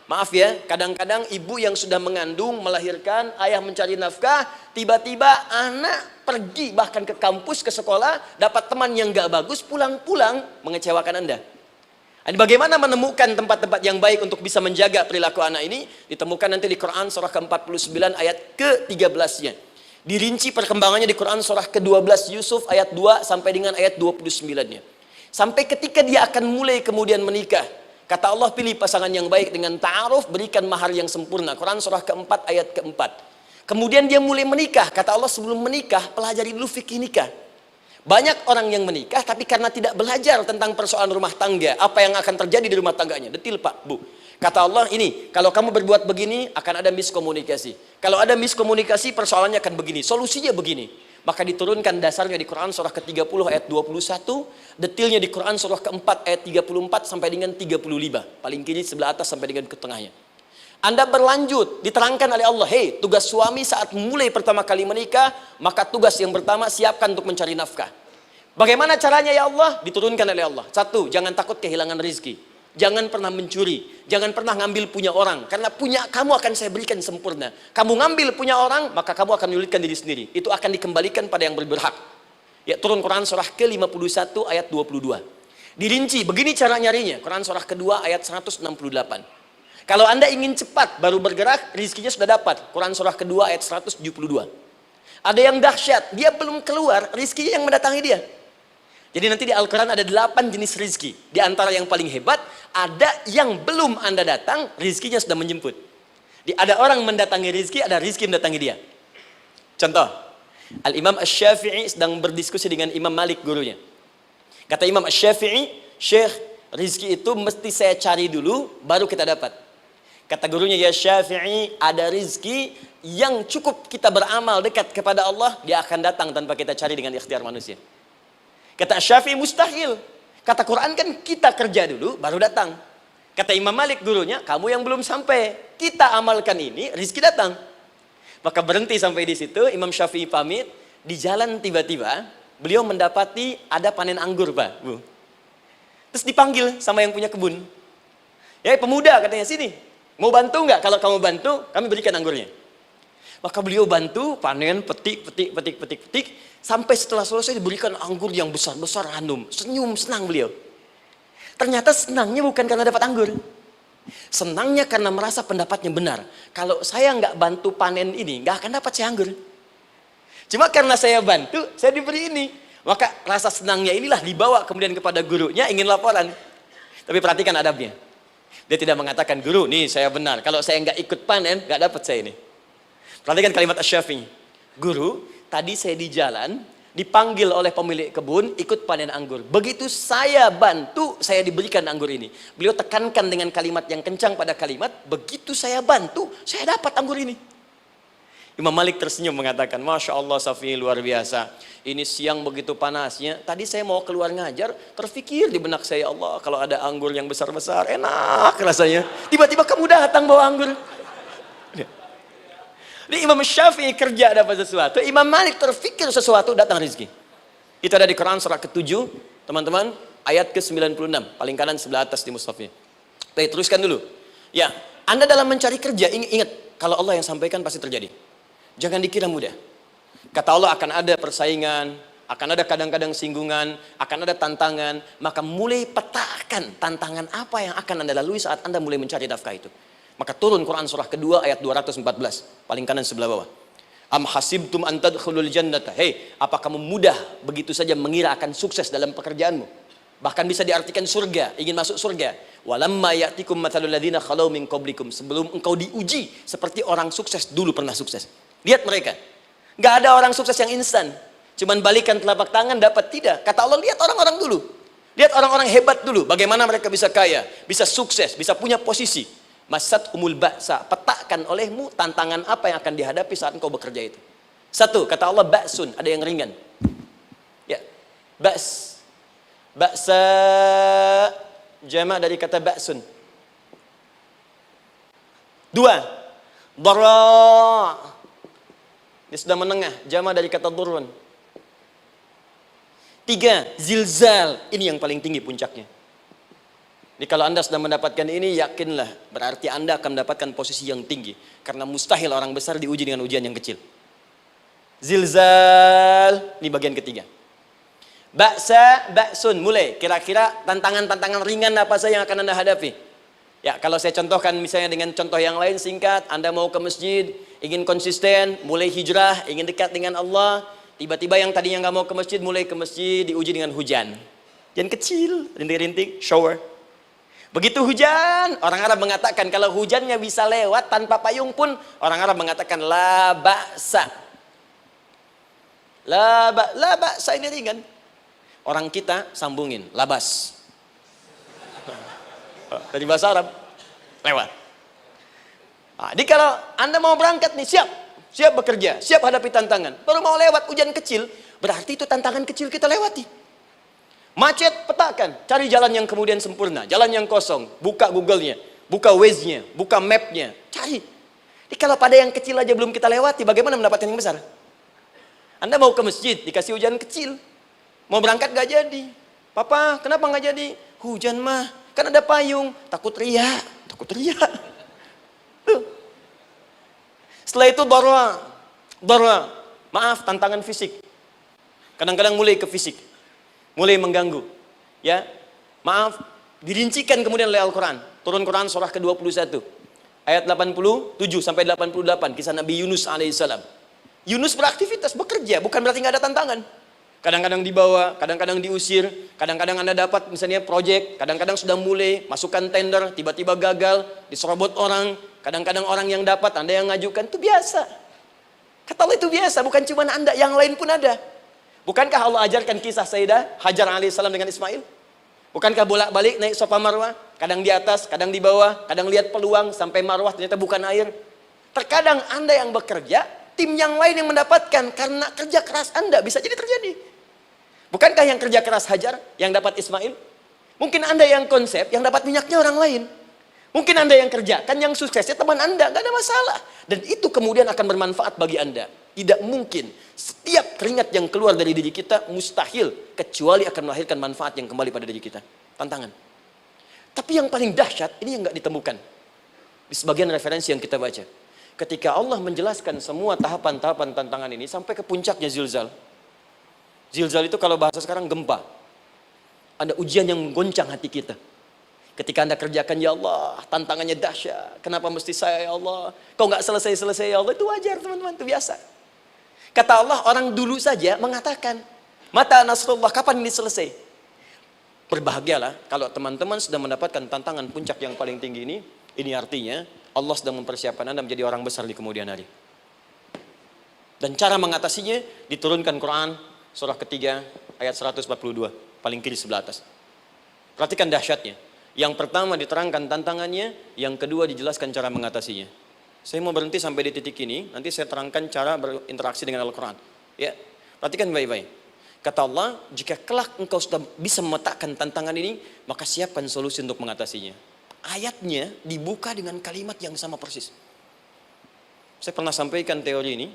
Maaf ya, kadang-kadang ibu yang sudah mengandung, melahirkan, ayah mencari nafkah, tiba-tiba anak pergi bahkan ke kampus, ke sekolah, dapat teman yang gak bagus, pulang-pulang mengecewakan Anda. Bagaimana menemukan tempat-tempat yang baik untuk bisa menjaga perilaku anak ini? Ditemukan nanti di Quran surah ke-49 ayat ke-13-nya. Dirinci perkembangannya di Quran surah ke-12 Yusuf ayat 2 sampai dengan ayat 29-nya. Sampai ketika dia akan mulai kemudian menikah. Kata Allah, pilih pasangan yang baik dengan ta'aruf, berikan mahar yang sempurna. Quran surah ke-4 ayat ke-4. Kemudian dia mulai menikah. Kata Allah, sebelum menikah, pelajari dulu fikih nikah. Banyak orang yang menikah tapi karena tidak belajar tentang persoalan rumah tangga, apa yang akan terjadi di rumah tangganya. Detil Pak, Bu. Kata Allah, ini kalau kamu berbuat begini akan ada miskomunikasi. Kalau ada miskomunikasi persoalannya akan begini, solusinya begini. Maka diturunkan dasarnya di Quran surah ke-30 ayat 21, detilnya di Quran surah ke-4 ayat 34 sampai dengan 35. Paling kiri sebelah atas sampai dengan ke tengahnya. Anda berlanjut, diterangkan oleh Allah, hei, tugas suami saat mulai pertama kali menikah, maka tugas yang pertama siapkan untuk mencari nafkah. Bagaimana caranya ya Allah? Diturunkan oleh Allah. 1, jangan takut kehilangan rezeki. Jangan pernah mencuri, jangan pernah ngambil punya orang, karena punya kamu akan saya berikan sempurna. Kamu ngambil punya orang, maka kamu akan menyulitkan diri sendiri. Itu akan dikembalikan pada yang berhak. Ya, turun Quran surah ke-51 ayat 22. Dirinci, begini cara nyarinya. Quran surah kedua ayat 168. Kalau Anda ingin cepat baru bergerak, rizkinya sudah dapat. Quran surah kedua ayat 172. Ada yang dahsyat, dia belum keluar, rizkinya yang mendatangi dia. Jadi nanti di Al-Quran ada 8 jenis rizki. Di antara yang paling hebat, ada yang belum Anda datang, rizkinya sudah menjemput. Ada orang mendatangi rizki, ada rizki mendatangi dia. Contoh, Al-Imam Asy-Syafi'i sedang berdiskusi dengan Imam Malik, gurunya. Kata Imam Asy-Syafi'i, Syekh, rizki itu mesti saya cari dulu, baru kita dapat. Kata gurunya, ya Syafi'i, ada rizki yang cukup kita beramal dekat kepada Allah, dia akan datang tanpa kita cari dengan ikhtiar manusia. Kata Syafi'i, mustahil. Kata Quran kan kita kerja dulu baru datang. Kata Imam Malik gurunya, kamu yang belum sampai, kita amalkan ini, rizki datang. Maka berhenti sampai di situ. Imam Syafi'i pamit. Di jalan tiba-tiba beliau mendapati ada panen anggur, Pak, Bu. Terus dipanggil sama yang punya kebun. Ya pemuda, katanya, sini, mau bantu nggak? Kalau kamu bantu, kami berikan anggurnya. Maka beliau bantu, panen, petik. Sampai setelah selesai diberikan anggur yang besar-besar, hanum. Senyum, senang beliau. Ternyata senangnya bukan karena dapat anggur. Senangnya karena merasa pendapatnya benar. Kalau saya nggak bantu panen ini, nggak akan dapat saya anggur. Cuma karena saya bantu, saya diberi ini. Maka rasa senangnya inilah dibawa kemudian kepada gurunya, ingin laporan. Tapi perhatikan adabnya. Dia tidak mengatakan, guru, nih saya benar. Kalau saya nggak ikut panen, nggak dapat saya ini. Perhatikan kalimat Asy-Syafi'i. Guru, tadi saya di jalan, dipanggil oleh pemilik kebun, ikut panen anggur. Begitu saya bantu, saya diberikan anggur ini. Beliau tekankan dengan kalimat yang kencang pada kalimat, begitu saya bantu, saya dapat anggur ini. Imam Malik tersenyum mengatakan, Masya Allah Syafi'i, luar biasa. Ini siang begitu panasnya, tadi saya mau keluar ngajar, terfikir di benak saya, Allah, kalau ada anggur yang besar-besar, enak rasanya. Tiba-tiba kamu datang bawa anggur. Di Imam Syafi'i kerja dapat sesuatu, Imam Malik terfikir sesuatu datang rezeki. Itu ada di Quran surah ke-7, teman-teman, ayat ke-96, paling kanan sebelah atas di mushafnya. Baik, teruskan dulu. Ya, Anda dalam mencari kerja, ingat, kalau Allah yang sampaikan pasti terjadi. Jangan dikira mudah. Kata Allah akan ada persaingan, akan ada kadang-kadang singgungan, akan ada tantangan, maka mulai petakan tantangan apa yang akan Anda lalui saat Anda mulai mencari nafkah itu. Maka turun Quran surah kedua ayat 214, paling kanan sebelah bawah. Am hasibtum an tadkhulul jannata. Hei, apa kamu mudah begitu saja mengira akan sukses dalam pekerjaanmu? Bahkan bisa diartikan surga, ingin masuk surga. Walamma ya'tikum mathalul ladzina khalau min qablikum. Sebelum engkau diuji seperti orang sukses dulu pernah sukses. Lihat mereka. Enggak ada orang sukses yang instan. Cuman balikan telapak tangan dapat, tidak. Kata Allah, lihat orang-orang dulu. Lihat orang-orang hebat dulu, bagaimana mereka bisa kaya, bisa sukses, bisa punya posisi. Masat umul ba'sa, petakan olehmu tantangan apa yang akan dihadapi saat engkau bekerja itu. Satu, kata Allah, ba'sun, ada yang ringan. Ya, ba's. Ba'sa, jama' dari kata ba'sun. Dua, dara. Ini sudah menengah, jama' dari kata durun. Tiga, zilzal. Ini yang paling tinggi puncaknya. Jadi kalau Anda sudah mendapatkan ini, yakinlah, berarti Anda akan mendapatkan posisi yang tinggi. Karena mustahil orang besar diuji dengan ujian yang kecil. Zilzal, ini bagian ketiga. Ba'sa, ba'sun, mulai. Kira-kira tantangan-tantangan ringan apa saja yang akan Anda hadapi? Ya, kalau saya contohkan misalnya dengan contoh yang lain singkat, Anda mau ke masjid, ingin konsisten, mulai hijrah, ingin dekat dengan Allah, tiba-tiba yang tadinya nggak mau ke masjid, mulai ke masjid, diuji dengan hujan. Hujan kecil, rintik-rintik, shower. Begitu hujan, orang Arab mengatakan kalau hujannya bisa lewat tanpa payung pun, orang Arab mengatakan la ba'sa. La ba'sa ini ringan. Orang kita sambungin, labas. Dari bahasa Arab, lewat. Nah, jadi kalau Anda mau berangkat nih, siap bekerja, siap hadapi tantangan. Baru mau lewat hujan kecil, berarti itu tantangan kecil kita lewati. Macet, petakan, cari jalan yang kemudian sempurna, jalan yang kosong, buka Google-nya, buka Waze-nya, buka map-nya, cari. Jadi kalau pada yang kecil aja belum kita lewati, bagaimana mendapatkan yang besar? Anda mau ke masjid, dikasih hujan kecil, mau berangkat gak jadi. Papa, kenapa gak jadi? Hujan mah, kan ada payung, takut riak. Setelah itu darwa, maaf, tantangan fisik. Kadang-kadang mulai ke fisik. Mulai mengganggu, ya, maaf, dirincikan kemudian oleh Al-Quran. Turun Quran surah ke-21 ayat 87 sampai 88, kisah Nabi Yunus alaihissalam. Yunus beraktivitas, bekerja, bukan berarti nggak ada tantangan. Kadang-kadang dibawa, kadang-kadang diusir, kadang-kadang Anda dapat misalnya proyek, kadang-kadang sudah mulai masukkan tender, tiba-tiba gagal, diserobot orang, kadang-kadang orang yang dapat, Anda yang ngajukan, itu biasa. Kata Allah itu biasa, bukan cuma Anda, yang lain pun ada. Bukankah Allah ajarkan kisah Sayyidah Hajar alaihissalam dengan Ismail? Bukankah bolak-balik naik Safa Marwah, kadang di atas, kadang di bawah, kadang lihat peluang sampai Marwah ternyata bukan air. Terkadang Anda yang bekerja, tim yang lain yang mendapatkan karena kerja keras Anda, bisa jadi terjadi. Bukankah yang kerja keras Hajar yang dapat Ismail? Mungkin Anda yang konsep, yang dapat minyaknya orang lain. Mungkin Anda yang kerja, kan yang suksesnya teman Anda, gak ada masalah. Dan itu kemudian akan bermanfaat bagi Anda. Tidak mungkin setiap keringat yang keluar dari diri kita mustahil kecuali akan melahirkan manfaat yang kembali pada diri kita. Tantangan. Tapi yang paling dahsyat ini yang nggak ditemukan di sebagian referensi yang kita baca. Ketika Allah menjelaskan semua tahapan-tahapan tantangan ini sampai ke puncaknya zilzal. Zilzal itu kalau bahasa sekarang gempa. Ada ujian yang menggoncang hati kita. Ketika Anda kerjakan, ya Allah, tantangannya dahsyat. Kenapa mesti saya, ya Allah? Kok nggak selesai-selesai, ya Allah? Itu wajar, teman-teman, itu biasa. Kata Allah, orang dulu saja mengatakan, mata nasrullah, kapan ini selesai? Berbahagialah kalau teman-teman sudah mendapatkan tantangan puncak yang paling tinggi ini artinya Allah sedang mempersiapkan Anda menjadi orang besar di kemudian hari. Dan cara mengatasinya diturunkan Quran surah ketiga ayat 142, paling kiri sebelah atas. Perhatikan dahsyatnya. Yang pertama diterangkan tantangannya, yang kedua dijelaskan cara mengatasinya. Saya mau berhenti sampai di titik ini, nanti saya terangkan cara berinteraksi dengan Al-Quran. Ya, perhatikan baik-baik. Kata Allah, jika kelak engkau sudah bisa memetakan tantangan ini, maka siapkan solusi untuk mengatasinya. Ayatnya dibuka dengan kalimat yang sama persis. Saya pernah sampaikan teori ini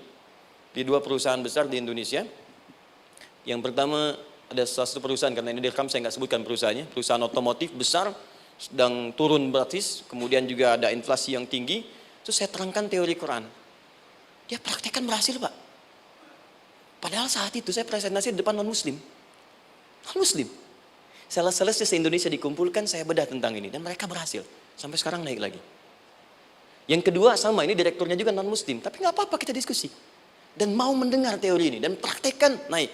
di 2 perusahaan besar di Indonesia. Yang pertama ada satu perusahaan, karena ini direkam saya nggak sebutkan perusahaannya, perusahaan otomotif besar sedang turun gratis, kemudian juga ada inflasi yang tinggi. Terus saya terangkan teori Quran. Dia praktekkan berhasil, Pak. Padahal saat itu saya presentasi di depan non-muslim. Non-muslim. Selesai se-Indonesia dikumpulkan, saya bedah tentang ini dan mereka berhasil. Sampai sekarang naik lagi. Yang kedua sama, ini direkturnya juga non-muslim, tapi nggak apa-apa kita diskusi. Dan mau mendengar teori ini dan praktekkan, naik.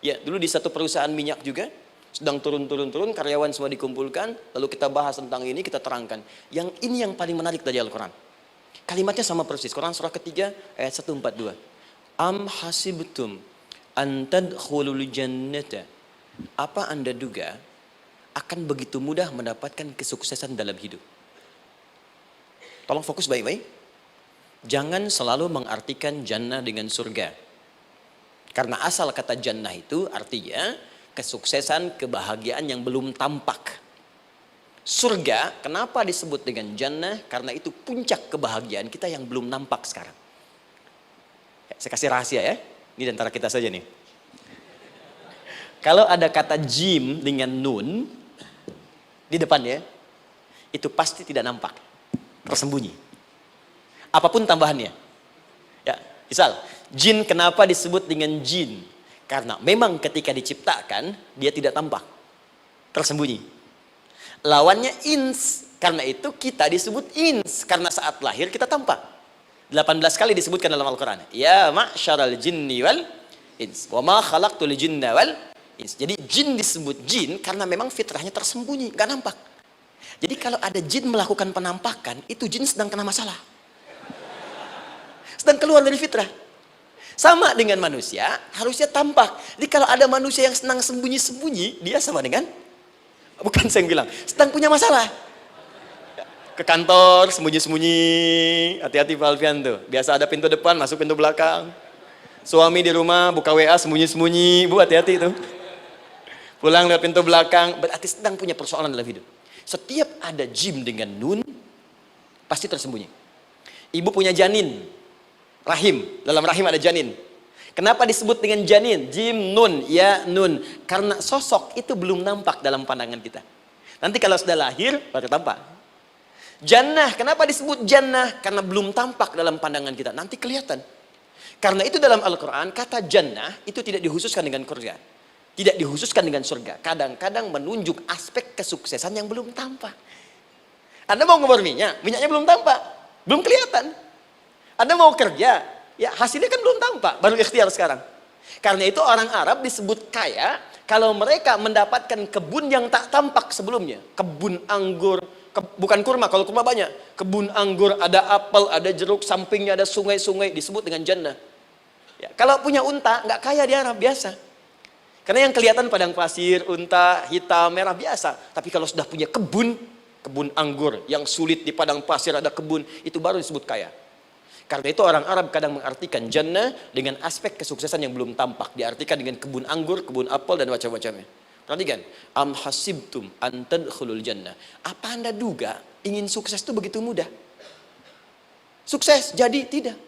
Ya, dulu di satu perusahaan minyak juga sedang turun, karyawan semua dikumpulkan, lalu kita bahas tentang ini, kita terangkan. Yang ini yang paling menarik dari Al-Quran. Kalimatnya sama persis, Quran surah ketiga ayat 142. Am hasibtum an tadkhulul jannata. Apa Anda duga akan begitu mudah mendapatkan kesuksesan dalam hidup? Tolong fokus baik-baik. Jangan selalu mengartikan jannah dengan surga. Karena asal kata jannah itu artinya kesuksesan, kebahagiaan yang belum tampak. Surga, kenapa disebut dengan jannah? Karena itu puncak kebahagiaan kita yang belum nampak sekarang. Saya kasih rahasia ya, ini di antara kita saja nih. Kalau ada kata jim dengan nun di depannya, itu pasti tidak nampak, tersembunyi. Apapun tambahannya. Ya, misal, jin kenapa disebut dengan jin? Karena memang ketika diciptakan, dia tidak tampak, tersembunyi. Lawannya ins, karena itu kita disebut ins, karena saat lahir kita tampak. 18 kali disebutkan dalam Al-Quran. Ya ma'syaral jinni wal ins, wa ma khalaqtul jinna wal ins. Jadi jin disebut jin karena memang fitrahnya tersembunyi, gak nampak. Jadi kalau ada jin melakukan penampakan, itu jin sedang kena masalah. Sedang keluar dari fitrah. Sama dengan manusia, harusnya tampak. Jadi kalau ada manusia yang senang sembunyi-sembunyi, dia sama dengan, bukan saya yang bilang, sedang punya masalah. Ke kantor, sembunyi-sembunyi, hati-hati Pak Alfian tuh. Biasa ada pintu depan, masuk pintu belakang. Suami di rumah, buka WA, sembunyi-sembunyi. Bu, hati-hati itu. Pulang lewat pintu belakang, berarti sedang punya persoalan dalam hidup. Setiap ada jim dengan nun, pasti tersembunyi. Ibu punya janin, rahim, dalam rahim ada janin. Kenapa disebut dengan janin? Jim, nun, ya, nun. Karena sosok itu belum nampak dalam pandangan kita. Nanti kalau sudah lahir, baru tampak. Jannah, kenapa disebut jannah? Karena belum tampak dalam pandangan kita, nanti kelihatan. Karena itu dalam Al-Quran, kata jannah itu tidak dikhususkan dengan surga. Tidak dikhususkan dengan surga. Kadang-kadang menunjuk aspek kesuksesan yang belum tampak. Anda mau ngebor minyak, minyaknya belum tampak, belum kelihatan. Anda mau kerja, ya hasilnya kan belum tampak, baru ikhtiar sekarang. Karena itu orang Arab disebut kaya kalau mereka mendapatkan kebun yang tak tampak sebelumnya. Kebun anggur, bukan kurma, kalau kurma banyak. Kebun anggur, ada apel, ada jeruk, sampingnya ada sungai-sungai, disebut dengan jannah. Ya, kalau punya unta, nggak kaya di Arab, biasa. Karena yang kelihatan padang pasir, unta, hitam, merah, biasa. Tapi kalau sudah punya kebun anggur, yang sulit di padang pasir ada kebun, itu baru disebut kaya. Karena itu orang Arab kadang mengartikan jannah dengan aspek kesuksesan yang belum tampak. Diartikan dengan kebun anggur, kebun apel, dan macam-macamnya. Perhatikan, am hasibtum an tadkhulul jannah. Apa Anda duga ingin sukses itu begitu mudah? Sukses jadi tidak.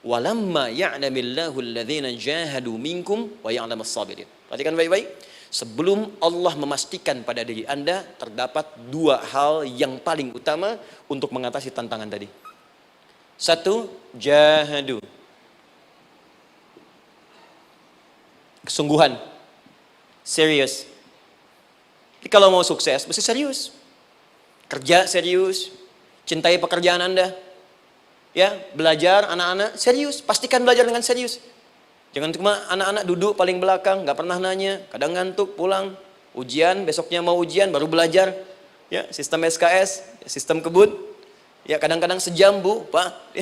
Walamma ya'lamillahu alladhina jahadu minkum wa ya'lamas sabirin. Perhatikan baik-baik. Sebelum Allah memastikan pada diri Anda terdapat 2 hal yang paling utama untuk mengatasi tantangan tadi. 1, jahadu. Kesungguhan. Serius. Jadi kalau mau sukses, mesti serius. Kerja serius. Cintai pekerjaan Anda. Ya, belajar anak-anak serius. Pastikan belajar dengan serius. Jangan cuma anak-anak duduk paling belakang, nggak pernah nanya, kadang ngantuk, pulang. Ujian, besoknya mau ujian, baru belajar. Ya, sistem SKS, sistem kebut. Ya, kadang-kadang sejam, Bu, Pak.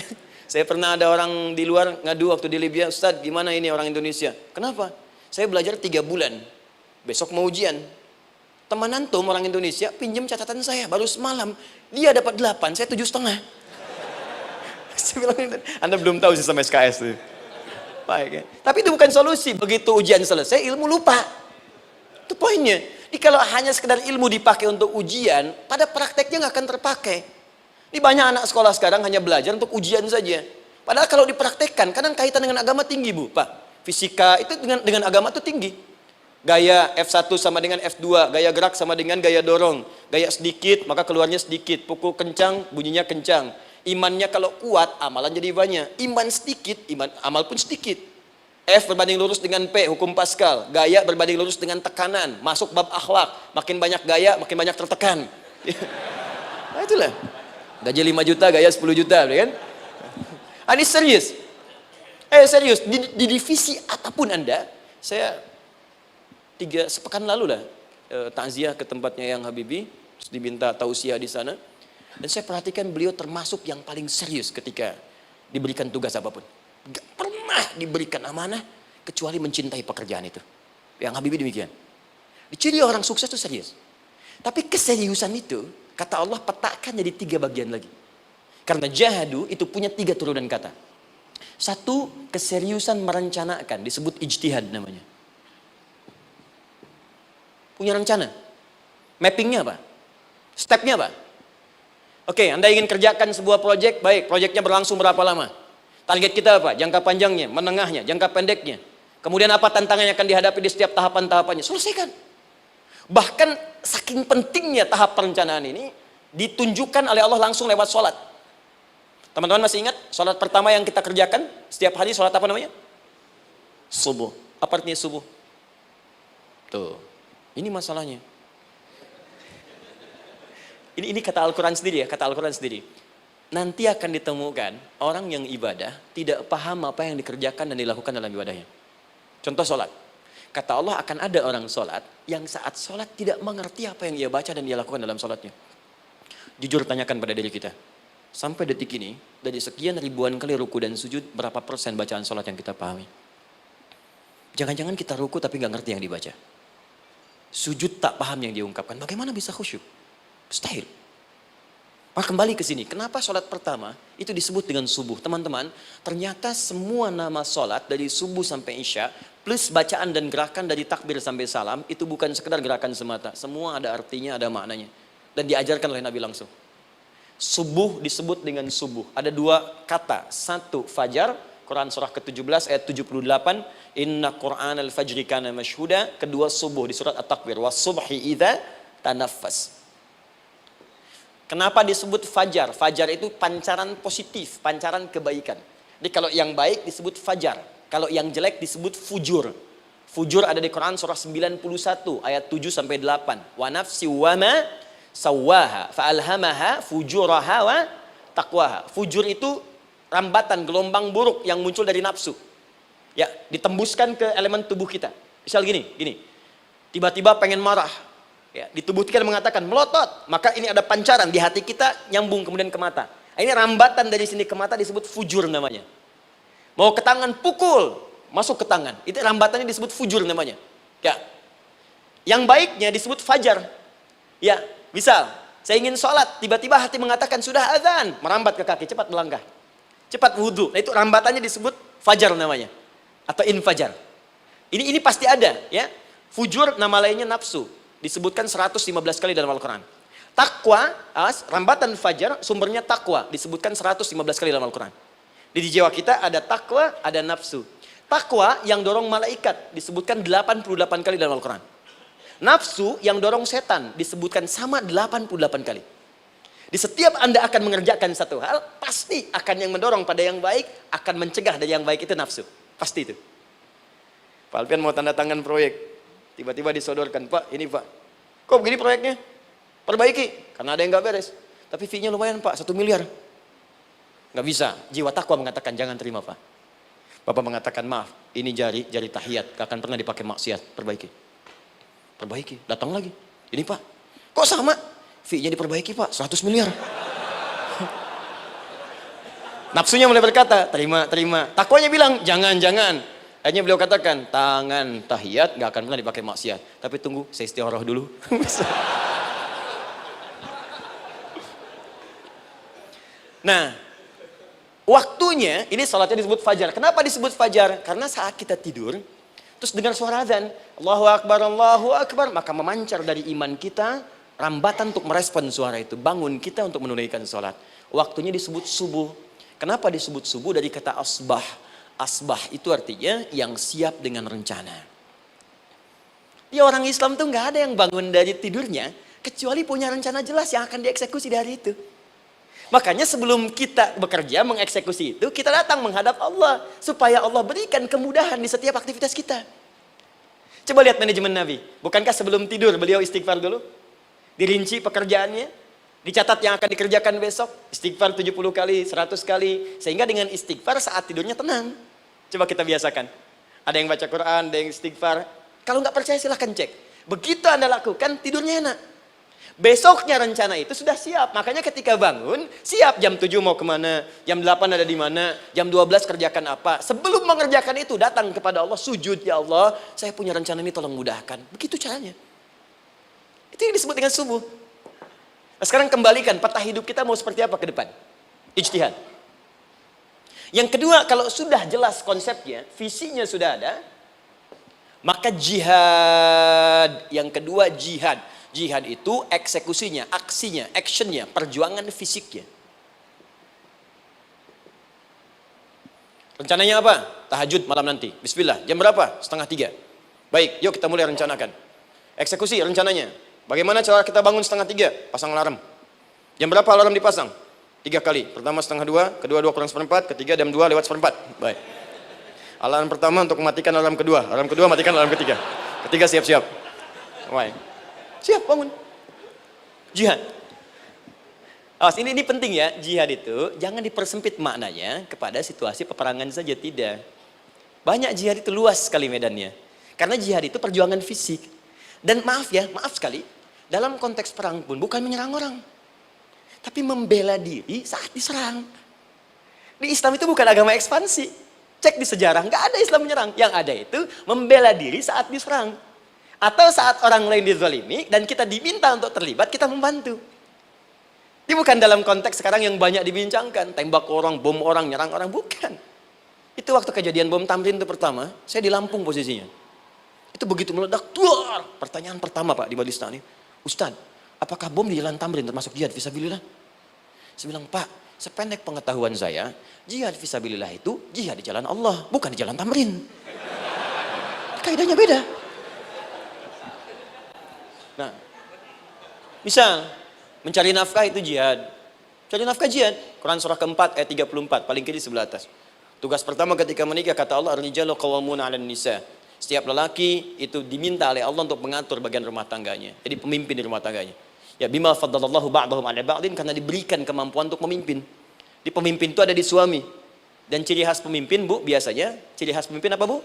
Saya pernah ada orang di luar ngadu waktu di Libya, Ustadz, gimana ini orang Indonesia? Kenapa? Saya belajar 3 bulan. Besok mau ujian. Teman antum orang Indonesia pinjam catatan saya baru semalam. Dia dapat 8, saya 7,5. Saya bilang, Anda belum tahu sistem SKS itu. Baik, ya. Tapi itu bukan solusi. Begitu ujian selesai, ilmu lupa. Itu poinnya. Jadi kalau hanya sekedar ilmu dipakai untuk ujian, pada prakteknya nggak akan terpakai. Ini banyak anak sekolah sekarang hanya belajar untuk ujian saja. Padahal kalau dipraktekkan, kadang kaitan dengan agama tinggi, Bu, Pak. Fisika itu dengan agama itu tinggi. Gaya F1 sama dengan F2, gaya gerak sama dengan gaya dorong. Gaya sedikit, maka keluarnya sedikit. Pukul kencang, bunyinya kencang. Imannya kalau kuat, amalan jadi banyak. Iman sedikit, amal pun sedikit. F berbanding lurus dengan P, hukum Pascal. Gaya berbanding lurus dengan tekanan. Masuk bab akhlak. Makin banyak gaya, makin banyak tertekan. Nah itulah. Gaji 5 juta, gaya 10 juta, kan? Ini serius. Serius. Di divisi apapun Anda, saya sepekan lalu lah takziah ke tempatnya yang Habibie, terus diminta tausiah di sana. Dan saya perhatikan beliau termasuk yang paling serius ketika diberikan tugas apapun. Gak pernah diberikan amanah kecuali mencintai pekerjaan itu. Yang Habibie demikian. Ciri orang sukses itu serius. Tapi keseriusan itu, kata Allah petakan jadi 3 bagian lagi. Karena jahadu itu punya 3 turunan kata. 1, keseriusan merencanakan, disebut ijtihad namanya. Punya rencana. Mappingnya apa? Stepnya apa? Oke, Anda ingin kerjakan sebuah proyek, baik, proyeknya berlangsung berapa lama? Target kita apa? Jangka panjangnya, menengahnya, jangka pendeknya. Kemudian apa tantangan yang akan dihadapi di setiap tahapan-tahapannya? Selesaikan. Bahkan saking pentingnya tahap perencanaan ini, ditunjukkan oleh Allah langsung lewat sholat. Teman-teman masih ingat sholat pertama yang kita kerjakan setiap hari, sholat apa namanya? Subuh. Apa artinya subuh? Tuh, ini masalahnya. Ini kata Al-Quran sendiri ya, kata Al-Quran sendiri. Nanti akan ditemukan orang yang ibadah tidak paham apa yang dikerjakan dan dilakukan dalam ibadahnya. Contoh sholat. Kata Allah akan ada orang sholat yang saat sholat tidak mengerti apa yang ia baca dan ia lakukan dalam sholatnya. Jujur tanyakan pada diri kita. Sampai detik ini, dari sekian ribuan kali ruku dan sujud, berapa persen bacaan sholat yang kita pahami? Jangan-jangan kita ruku tapi nggak ngerti yang dibaca. Sujud tak paham yang diungkapkan. Bagaimana bisa khusyuk? Mustahil. Maka kembali ke sini. Kenapa sholat pertama itu disebut dengan subuh? Teman-teman, ternyata semua nama sholat dari subuh sampai isya, plus bacaan dan gerakan dari takbir sampai salam, itu bukan sekedar gerakan semata. Semua ada artinya, ada maknanya. Dan diajarkan oleh Nabi langsung. Subuh disebut dengan subuh. Ada 2 kata. 1, fajar. Quran surah ke-17 ayat 78. Inna Qur'an al-fajri kana mashhuda. Kedua, subuh di surat At-Takbir. Was-subhi idza tanaffas. Kenapa disebut fajar? Fajar itu pancaran positif, pancaran kebaikan. Jadi kalau yang baik disebut fajar. Kalau yang jelek disebut fujur. Fujur ada di Quran surah 91 ayat 7 sampai 8. Wa nafsi wa ma sawwaha fa'alhamaha fujuraha wa taqwaha. Fujur itu rambatan, gelombang buruk yang muncul dari nafsu. Ya, ditembuskan ke elemen tubuh kita. Misal gini. Tiba-tiba pengen marah. Ya, di tubuh kita mengatakan melotot, maka ini ada pancaran di hati kita nyambung kemudian ke mata. Ini rambatan dari sini ke mata disebut fujur namanya. Mau ke tangan pukul, masuk ke tangan. Itu rambatannya disebut fujur namanya. Ya. Yang baiknya disebut fajar. Ya, misal saya ingin sholat, tiba-tiba hati mengatakan sudah azan, merambat ke kaki, cepat melangkah. Cepat wudhu. Nah, itu rambatannya disebut fajar namanya. Atau infajar. Ini pasti ada, ya. Fujur nama lainnya nafsu. Disebutkan 115 kali dalam Al-Quran. Takwa, rambatan fajar, sumbernya takwa. Disebutkan 115 kali dalam Al-Quran. Di jiwa kita ada takwa, ada nafsu. Takwa yang dorong malaikat, disebutkan 88 kali dalam Al-Quran. Nafsu yang dorong setan, disebutkan sama 88 kali. Di setiap Anda akan mengerjakan satu hal, pasti akan yang mendorong pada yang baik, akan mencegah dari yang baik itu nafsu. Pasti itu. Pak Alfian mau tanda tangan proyek. Tiba-tiba disodorkan, Pak, ini Pak. Kok begini proyeknya? Perbaiki, karena ada yang nggak beres. Tapi fee-nya lumayan Pak, 1 miliar. Nggak bisa, jiwa takwa mengatakan jangan terima Pak. Bapak mengatakan maaf, ini jari tahiyat, gak akan pernah dipakai maksiat, perbaiki, datang lagi. Ini Pak, kok sama? Fee-nya diperbaiki Pak, 100 miliar. Nafsunya mulai berkata, terima. Takwanya bilang, jangan. Akhirnya beliau katakan, tangan tahiyat gak akan pernah dipakai maksiat. Tapi tunggu, saya istiqoroh dulu. Nah, waktunya, ini salatnya disebut fajar. Kenapa disebut fajar? Karena saat kita tidur, terus dengar suara azan, Allahu Akbar, maka memancar dari iman kita, rambatan untuk merespon suara itu. Bangun kita untuk menunaikan salat. Waktunya disebut subuh. Kenapa disebut subuh? Dari kata asbah. Asbah itu artinya yang siap dengan rencana. Ya orang Islam tuh nggak ada yang bangun dari tidurnya kecuali punya rencana jelas yang akan dieksekusi di hari itu. Makanya sebelum kita bekerja mengeksekusi itu, kita datang menghadap Allah supaya Allah berikan kemudahan di setiap aktivitas kita. Coba lihat manajemen Nabi. Bukankah sebelum tidur beliau istighfar dulu? Dirinci pekerjaannya, dicatat yang akan dikerjakan besok, istighfar 70 kali, 100 kali, sehingga dengan istighfar saat tidurnya tenang. Coba kita biasakan. Ada yang baca Quran, ada yang istighfar. Kalau nggak percaya silahkan cek. Begitu Anda lakukan, tidurnya enak. Besoknya rencana itu sudah siap. Makanya ketika bangun, siap jam 7 mau kemana, jam 8 ada di mana, jam 12 kerjakan apa. Sebelum mengerjakan itu, datang kepada Allah, sujud, ya Allah, saya punya rencana ini tolong mudahkan. Begitu caranya. Itu yang disebut dengan subuh. Nah, sekarang kembalikan, peta hidup kita mau seperti apa ke depan? Ijtihad. Yang kedua, kalau sudah jelas konsepnya, visinya sudah ada, maka jihad. Yang kedua, jihad. Jihad itu eksekusinya, aksinya, actionnya, perjuangan fisiknya. Rencananya apa? Tahajud malam nanti. Bismillah. Jam berapa? 2:30. Baik, yuk kita mulai rencanakan. Eksekusi rencananya. Bagaimana cara kita bangun 2:30? Pasang alarm. Jam berapa alarm dipasang? 3 kali. Pertama 1:30, kedua 2 kurang 1/4, ketiga jam 2 lewat 1/4. Baik. Alarm pertama untuk mematikan alarm kedua. Alarm kedua matikan alarm ketiga. Ketiga siap-siap. Baik. Siap bangun. Jihad. Awas, ini penting ya. Jihad itu jangan dipersempit maknanya kepada situasi peperangan saja, tidak. Banyak jihad itu luas sekali medannya. Karena jihad itu perjuangan fisik. Dan maaf sekali, dalam konteks perang pun bukan menyerang orang. Tapi membela diri saat diserang. Di Islam itu bukan agama ekspansi. Cek di sejarah, nggak ada Islam menyerang. Yang ada itu membela diri saat diserang. Atau saat orang lain dizalimi dan kita diminta untuk terlibat, kita membantu. Ini bukan dalam konteks sekarang yang banyak dibincangkan, tembak orang, bom orang, nyerang orang, bukan. Itu waktu kejadian bom Tamrin itu pertama, saya di Lampung posisinya. Itu begitu meledak, tuar. Pertanyaan pertama Pak di Balista nih, Ustadz, apakah bom di Jalan Tamrin termasuk jihad fisabilillah? Saya bilang, Pak, sependek pengetahuan saya, jihad fisabilillah itu jihad di jalan Allah, bukan di Jalan Tamrin. Kaidahnya beda. Nah, misal mencari nafkah itu jihad. Cari nafkah jihad. Quran surah keempat ayat 34, paling kiri sebelah atas. Tugas pertama ketika menikah kata Allah, ar-rijalu qawwamuna 'alan nisa. Setiap lelaki itu diminta oleh Allah untuk mengatur bagian rumah tangganya. Jadi pemimpin di rumah tangganya. Ya bima faddalallahu ba'dahum 'ala ba'din, karena diberikan kemampuan untuk memimpin. Di pemimpin itu ada di suami. Dan ciri khas pemimpin, Bu, biasanya ciri khas pemimpin apa, Bu?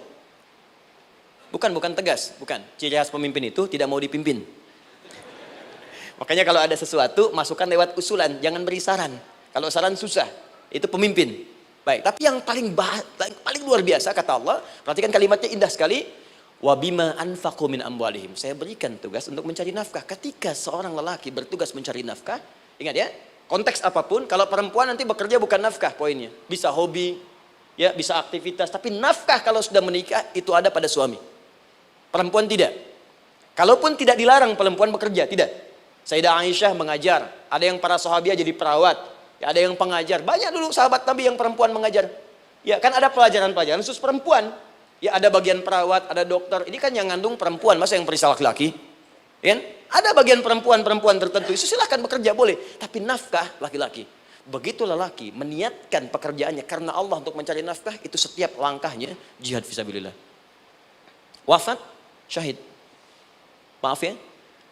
Bukan tegas, bukan. Ciri khas pemimpin itu tidak mau dipimpin. Makanya kalau ada sesuatu, masukkan lewat usulan, jangan beri saran. Kalau saran susah, itu pemimpin. Baik, tapi yang paling luar biasa kata Allah, perhatikan kalimatnya indah sekali. Wa bima anfaqu min amwalihim. Saya berikan tugas untuk mencari nafkah. Ketika seorang lelaki bertugas mencari nafkah, ingat ya, konteks apapun, kalau perempuan nanti bekerja bukan nafkah poinnya. Bisa hobi, ya, bisa aktivitas, tapi nafkah kalau sudah menikah itu ada pada suami. Perempuan tidak. Kalaupun tidak dilarang perempuan bekerja, tidak. Sayyidah Aisyah mengajar, ada yang para sahabiah jadi perawat, ya, ada yang pengajar. Banyak dulu sahabat Nabi yang perempuan mengajar. Ya, kan ada pelajaran-pelajaran khusus perempuan. Ya, ada bagian perawat, ada dokter. Ini kan yang ngandung perempuan, masa yang periksa laki-laki? Ya, ada bagian perempuan tertentu. Itu silahkan bekerja boleh, tapi nafkah laki-laki. Begitu lelaki meniatkan pekerjaannya karena Allah untuk mencari nafkah, itu setiap langkahnya jihad fisabilillah. Wafat, syahid. Maaf ya,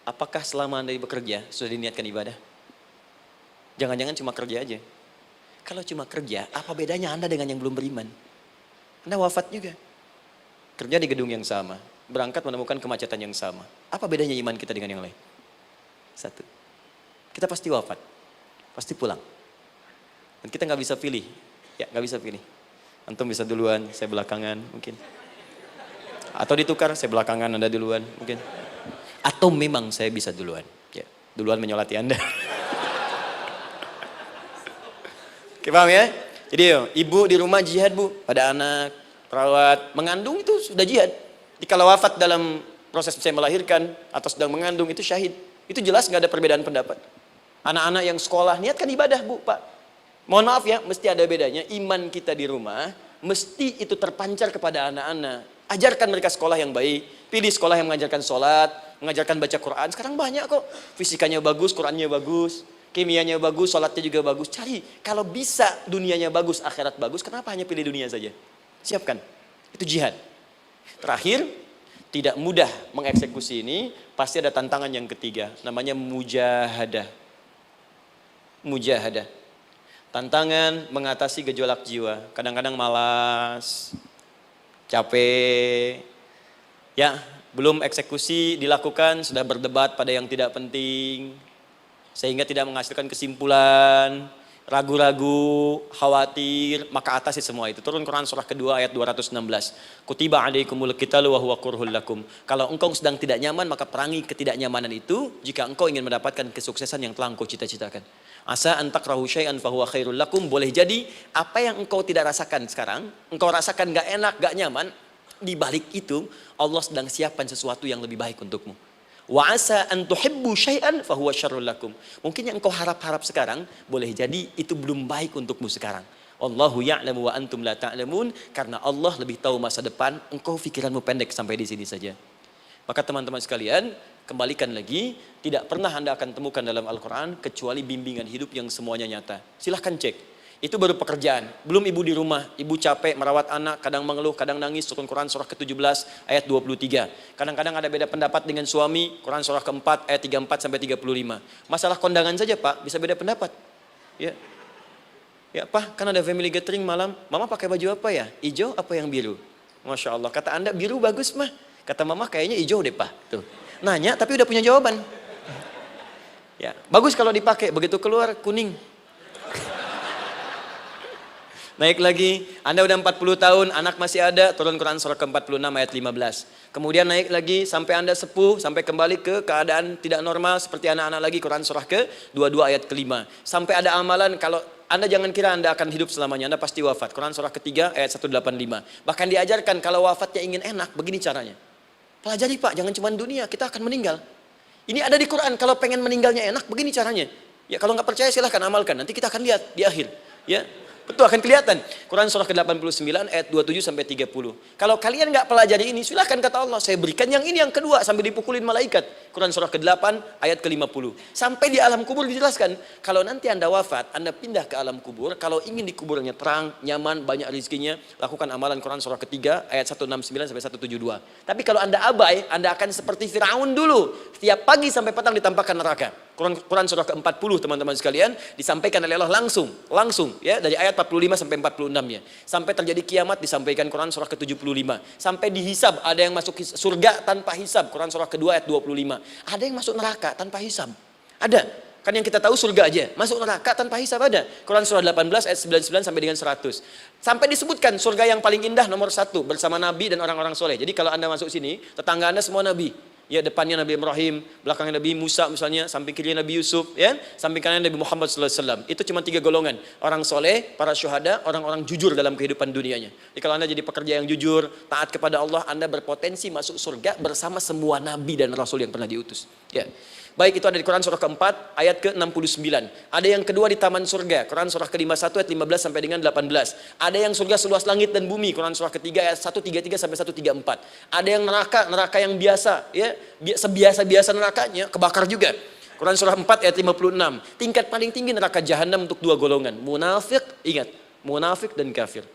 apakah selama Anda bekerja sudah diniatkan ibadah? Jangan-jangan cuma kerja aja. Kalau cuma kerja, apa bedanya Anda dengan yang belum beriman? Anda wafat juga. Kerja di gedung yang sama, berangkat menemukan kemacetan yang sama. Apa bedanya iman kita dengan yang lain? Satu, kita pasti wafat, pasti pulang. Dan kita nggak bisa pilih, ya nggak bisa pilih. Antum bisa duluan, saya belakangan mungkin. Atau ditukar, saya belakangan, Anda duluan mungkin. Atau memang saya bisa duluan, ya duluan menyolati Anda. Oke, paham ya? Jadi ibu di rumah jihad, Bu, pada anak, perawat, mengandung itu sudah jihad. Jadi kalau wafat dalam proses saya melahirkan atau sedang mengandung itu syahid. Itu jelas nggak ada perbedaan pendapat. Anak-anak yang sekolah niatkan ibadah, Bu, Pak. Mohon maaf ya, mesti ada bedanya. Iman kita di rumah, mesti itu terpancar kepada anak-anak. Ajarkan mereka sekolah yang baik. Pilih sekolah yang mengajarkan sholat, mengajarkan baca Quran. Sekarang banyak kok. Fisikanya bagus, Qurannya bagus. Kimianya bagus, sholatnya juga bagus. Cari, kalau bisa dunianya bagus, akhirat bagus, kenapa hanya pilih dunia saja? Siapkan. Itu jihad. Terakhir, tidak mudah mengeksekusi ini. Pasti ada tantangan yang ketiga. Namanya mujahadah. Mujahadah. Tantangan mengatasi gejolak jiwa. Kadang-kadang malas, capek, ya belum eksekusi dilakukan, sudah berdebat pada yang tidak penting, sehingga tidak menghasilkan kesimpulan, ragu-ragu, khawatir, maka atasi semua itu. Turun Quran surah kedua ayat 216. Kutiba alaikumul qitalu wa huwa kurhul lakum. Kalau engkau sedang tidak nyaman, maka perangi ketidaknyamanan itu jika engkau ingin mendapatkan kesuksesan yang telah engkau cita-citakan. Asa antakrahu syai'an fahuwa khairul lakum. Boleh jadi apa yang engkau tidak rasakan sekarang, engkau rasakan gak enak, gak nyaman, di balik itu Allah sedang siapkan sesuatu yang lebih baik untukmu. Wa asa an tuhibbu syai'an fahuwa syarrul lakum. Mungkin yang engkau harap-harap sekarang, boleh jadi itu belum baik untukmu sekarang. Allahu ya'lamu wa antum la ta'lamun. Karena Allah lebih tahu masa depan, engkau pikiranmu pendek sampai di sini saja. Maka teman-teman sekalian, kembalikan lagi, tidak pernah Anda akan temukan dalam Al-Quran kecuali bimbingan hidup yang semuanya nyata. Silahkan cek. Itu baru pekerjaan. Belum ibu di rumah, ibu capek merawat anak, kadang mengeluh, kadang nangis. Turun Quran surah ke-17 ayat 23. Kadang-kadang ada beda pendapat dengan suami, Quran surah ke-4 ayat 34 sampai 35. Masalah kondangan saja Pak, bisa beda pendapat. Ya. Ya Pak, kan ada family gathering malam, Mama pakai baju apa ya? Hijau apa yang biru? Masya Allah, kata Anda biru bagus mah. Kata Mama kayaknya hijau deh Pak. Tuh. Nanya tapi udah punya jawaban. Ya, bagus kalau dipakai, begitu keluar kuning. Naik lagi, Anda udah 40 tahun, anak masih ada, turun Quran surah ke-46 ayat 15. Kemudian naik lagi sampai Anda sepuh, sampai kembali ke keadaan tidak normal seperti anak-anak lagi, Quran surah ke-22 ayat ke-5. Sampai ada amalan, kalau Anda jangan kira Anda akan hidup selamanya, Anda pasti wafat. Quran surah ke-3 ayat 185. Bahkan diajarkan kalau wafatnya ingin enak, begini caranya. Pelajari Pak, jangan cuma dunia, kita akan meninggal. Ini ada di Quran, kalau pengen meninggalnya enak, begini caranya. Ya kalau nggak percaya silahkan amalkan, nanti kita akan lihat di akhir. Ya, betul akan kelihatan. Quran surah ke-89 ayat 27 sampai 30. Kalau kalian nggak pelajari ini, silahkan kata Allah, saya berikan yang ini yang kedua sambil dipukulin malaikat. Quran surah ke-8 ayat ke-50. Sampai di alam kubur dijelaskan, kalau nanti Anda wafat, Anda pindah ke alam kubur, kalau ingin di kuburnya terang, nyaman, banyak rezekinya, lakukan amalan Quran surah ketiga ayat 169 sampai 172. Tapi kalau Anda abai, Anda akan seperti Firaun dulu. Setiap pagi sampai petang ditampakkan neraka. Quran surah ke-40 teman-teman sekalian disampaikan oleh Allah langsung ya dari ayat 45 sampai 46 ya. Sampai terjadi kiamat disampaikan Quran surah ke-75. Sampai dihisab ada yang masuk surga tanpa hisab, Quran surah kedua ayat 25. Ada yang masuk neraka tanpa hisab. Ada. Kan yang kita tahu surga aja, masuk neraka tanpa hisab ada. Quran surah 18 ayat 99 sampai dengan 100. Sampai disebutkan surga yang paling indah nomor 1 bersama Nabi dan orang-orang soleh. Jadi kalau Anda masuk sini, tetangga Anda semua Nabi. Ya, depannya Nabi Ibrahim, belakangnya Nabi Musa misalnya, samping kirinya Nabi Yusuf, ya, samping kanannya Nabi Muhammad SAW. Itu cuma 3 golongan, orang soleh, para syuhada, orang-orang jujur dalam kehidupan dunianya. Jadi kalau Anda jadi pekerja yang jujur, taat kepada Allah, Anda berpotensi masuk surga bersama semua Nabi dan Rasul yang pernah diutus. Ya. Baik, itu ada di Quran surah keempat ayat ke-69. Ada yang kedua di taman surga, Quran surah ke-51 ayat 15 sampai dengan 18. Ada yang surga seluas langit dan bumi, Quran surah ketiga ayat 133 sampai 134. Ada yang neraka yang biasa, ya, sebiasa-biasa nerakanya kebakar juga. Quran surah 4 ayat 56. Tingkat paling tinggi neraka jahanam untuk 2 golongan, munafik, ingat, munafik dan kafir.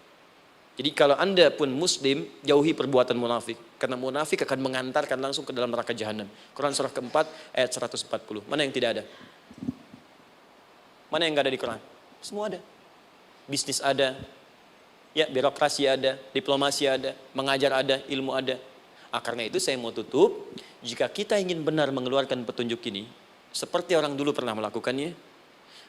Jadi kalau Anda pun muslim, jauhi perbuatan munafik. Karena munafik akan mengantarkan langsung ke dalam neraka jahanam. Quran surah keempat ayat 140. Mana yang tidak ada? Mana yang tidak ada di Quran? Semua ada. Bisnis ada, ya, birokrasi ada, diplomasi ada, mengajar ada, ilmu ada. Karena itu saya mau tutup, jika kita ingin benar mengeluarkan petunjuk ini, seperti orang dulu pernah melakukannya,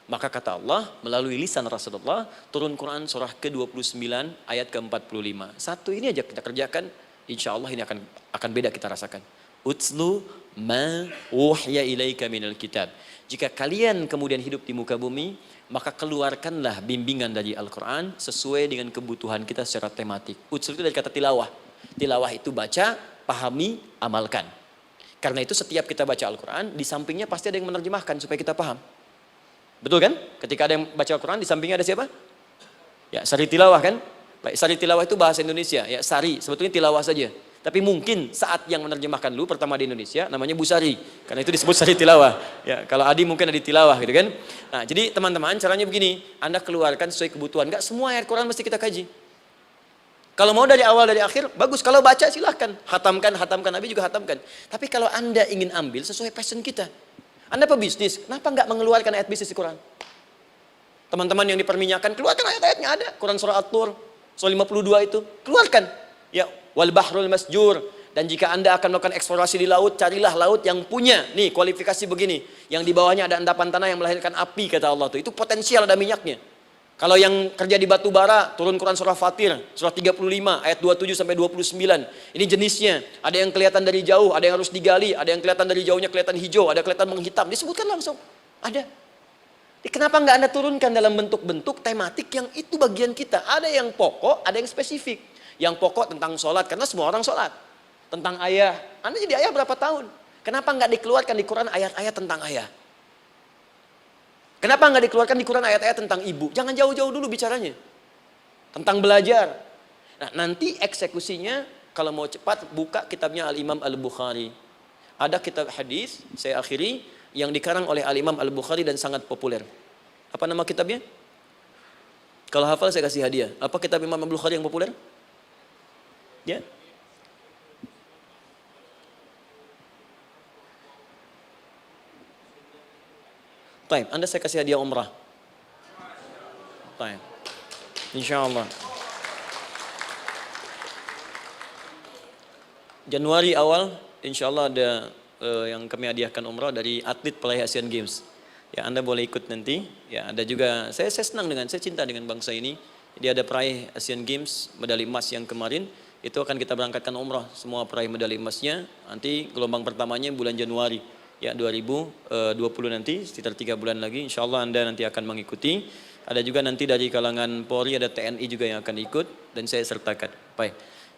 maka kata Allah melalui lisan Rasulullah, turun Quran surah ke-29 ayat ke-45. Satu ini aja kita kerjakan, insya Allah ini akan beda kita rasakan. Utslu ma uhya ilaika minal kitab. Jika kalian kemudian hidup di muka bumi, maka keluarkanlah bimbingan dari Al-Quran sesuai dengan kebutuhan kita secara tematik. Utslu itu dari kata tilawah. Tilawah itu baca, pahami, amalkan. Karena itu setiap kita baca Al-Quran, di sampingnya pasti ada yang menerjemahkan supaya kita paham. Betul kan? Ketika ada yang baca Al-Quran, di sampingnya ada siapa? Ya, sari tilawah kan? Baik, sari tilawah itu bahasa Indonesia. Ya, sari, sebetulnya tilawah saja. Tapi mungkin saat yang menerjemahkan dulu pertama di Indonesia namanya Bu Sari. Karena itu disebut sari tilawah. Ya, kalau Adi mungkin ada tilawah gitu kan. Nah, jadi teman-teman caranya begini, Anda keluarkan sesuai kebutuhan. Enggak semua ayat Quran mesti kita kaji. Kalau mau dari awal dari akhir, bagus. Kalau baca silahkan. Hatamkan, Nabi juga hatamkan. Tapi kalau Anda ingin ambil sesuai passion kita. Anda pebisnis, kenapa enggak mengeluarkan ayat bisnis di Quran? Teman-teman yang diperminyakan, keluarkan ayat-ayatnya ada. Quran surah At-Tur, surah 52 itu. Keluarkan. Ya, wal bahrul masjur. Dan jika Anda akan melakukan eksplorasi di laut, carilah laut yang punya. Nih, kualifikasi begini. Yang di bawahnya ada endapan tanah yang melahirkan api, kata Allah tuh. Itu potensial ada minyaknya. Kalau yang kerja di batu bara, turun Quran surah Fatir, surah 35, ayat 27 sampai 29. Ini jenisnya. Ada yang kelihatan dari jauh, ada yang harus digali, ada yang kelihatan dari jauhnya kelihatan hijau, ada kelihatan menghitam. Disebutkan langsung. Ada. Kenapa nggak Anda turunkan dalam bentuk-bentuk tematik yang itu bagian kita? Ada yang pokok, ada yang spesifik. Yang pokok tentang sholat, karena semua orang sholat. Tentang ayah. Anda jadi ayah berapa tahun? Kenapa nggak dikeluarkan di Quran ayat-ayat tentang ayah? Kenapa nggak dikeluarkan di Quran ayat-ayat tentang ibu? Jangan jauh-jauh dulu bicaranya. Tentang belajar. Nah, nanti eksekusinya kalau mau cepat buka kitabnya Al-Imam Al-Bukhari. Ada kitab hadis, saya akhiri, yang dikarang oleh Al-Imam Al-Bukhari dan sangat populer. Apa nama kitabnya? Kalau hafal saya kasih hadiah. Apa kitab Imam Al-Bukhari yang populer? Ya. Taib, Anda saya kasih hadiah umrah. Taib. Insyaallah. Januari awal, insyaallah ada yang kami hadiahkan umrah dari atlet peraih Asian Games. Ya, Anda boleh ikut nanti. Ya, ada juga saya senang saya cinta dengan bangsa ini. Jadi ada peraih Asian Games medali emas yang kemarin, itu akan kita berangkatkan umrah semua peraih medali emasnya. Nanti gelombang pertamanya bulan Januari. Ya, 2020 nanti sekitar 3 bulan lagi, insyaallah Anda nanti akan mengikuti. Ada juga nanti dari kalangan Polri, ada TNI juga yang akan ikut dan saya sertakan. Baik.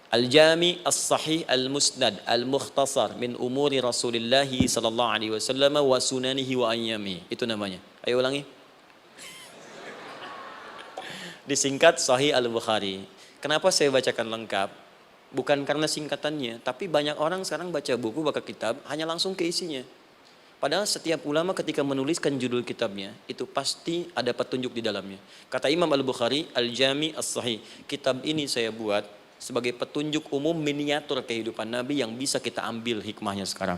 Al-Jami As-Sahih Al-Musnad Al-Mukhtasar min umuri Rasulillah sallallahu alaihi wasallam wa sunanihi wa ayyami. Itu namanya. Ayo ulangi. Disingkat Sahih Al-Bukhari. Kenapa saya bacakan lengkap? Bukan karena singkatannya, tapi banyak orang sekarang baca buku, baca kitab hanya langsung ke isinya. Padahal setiap ulama ketika menuliskan judul kitabnya, itu pasti ada petunjuk di dalamnya. Kata Imam Al-Bukhari, Al-Jami As-Sahih. Kitab ini saya buat sebagai petunjuk umum miniatur kehidupan Nabi yang bisa kita ambil hikmahnya sekarang.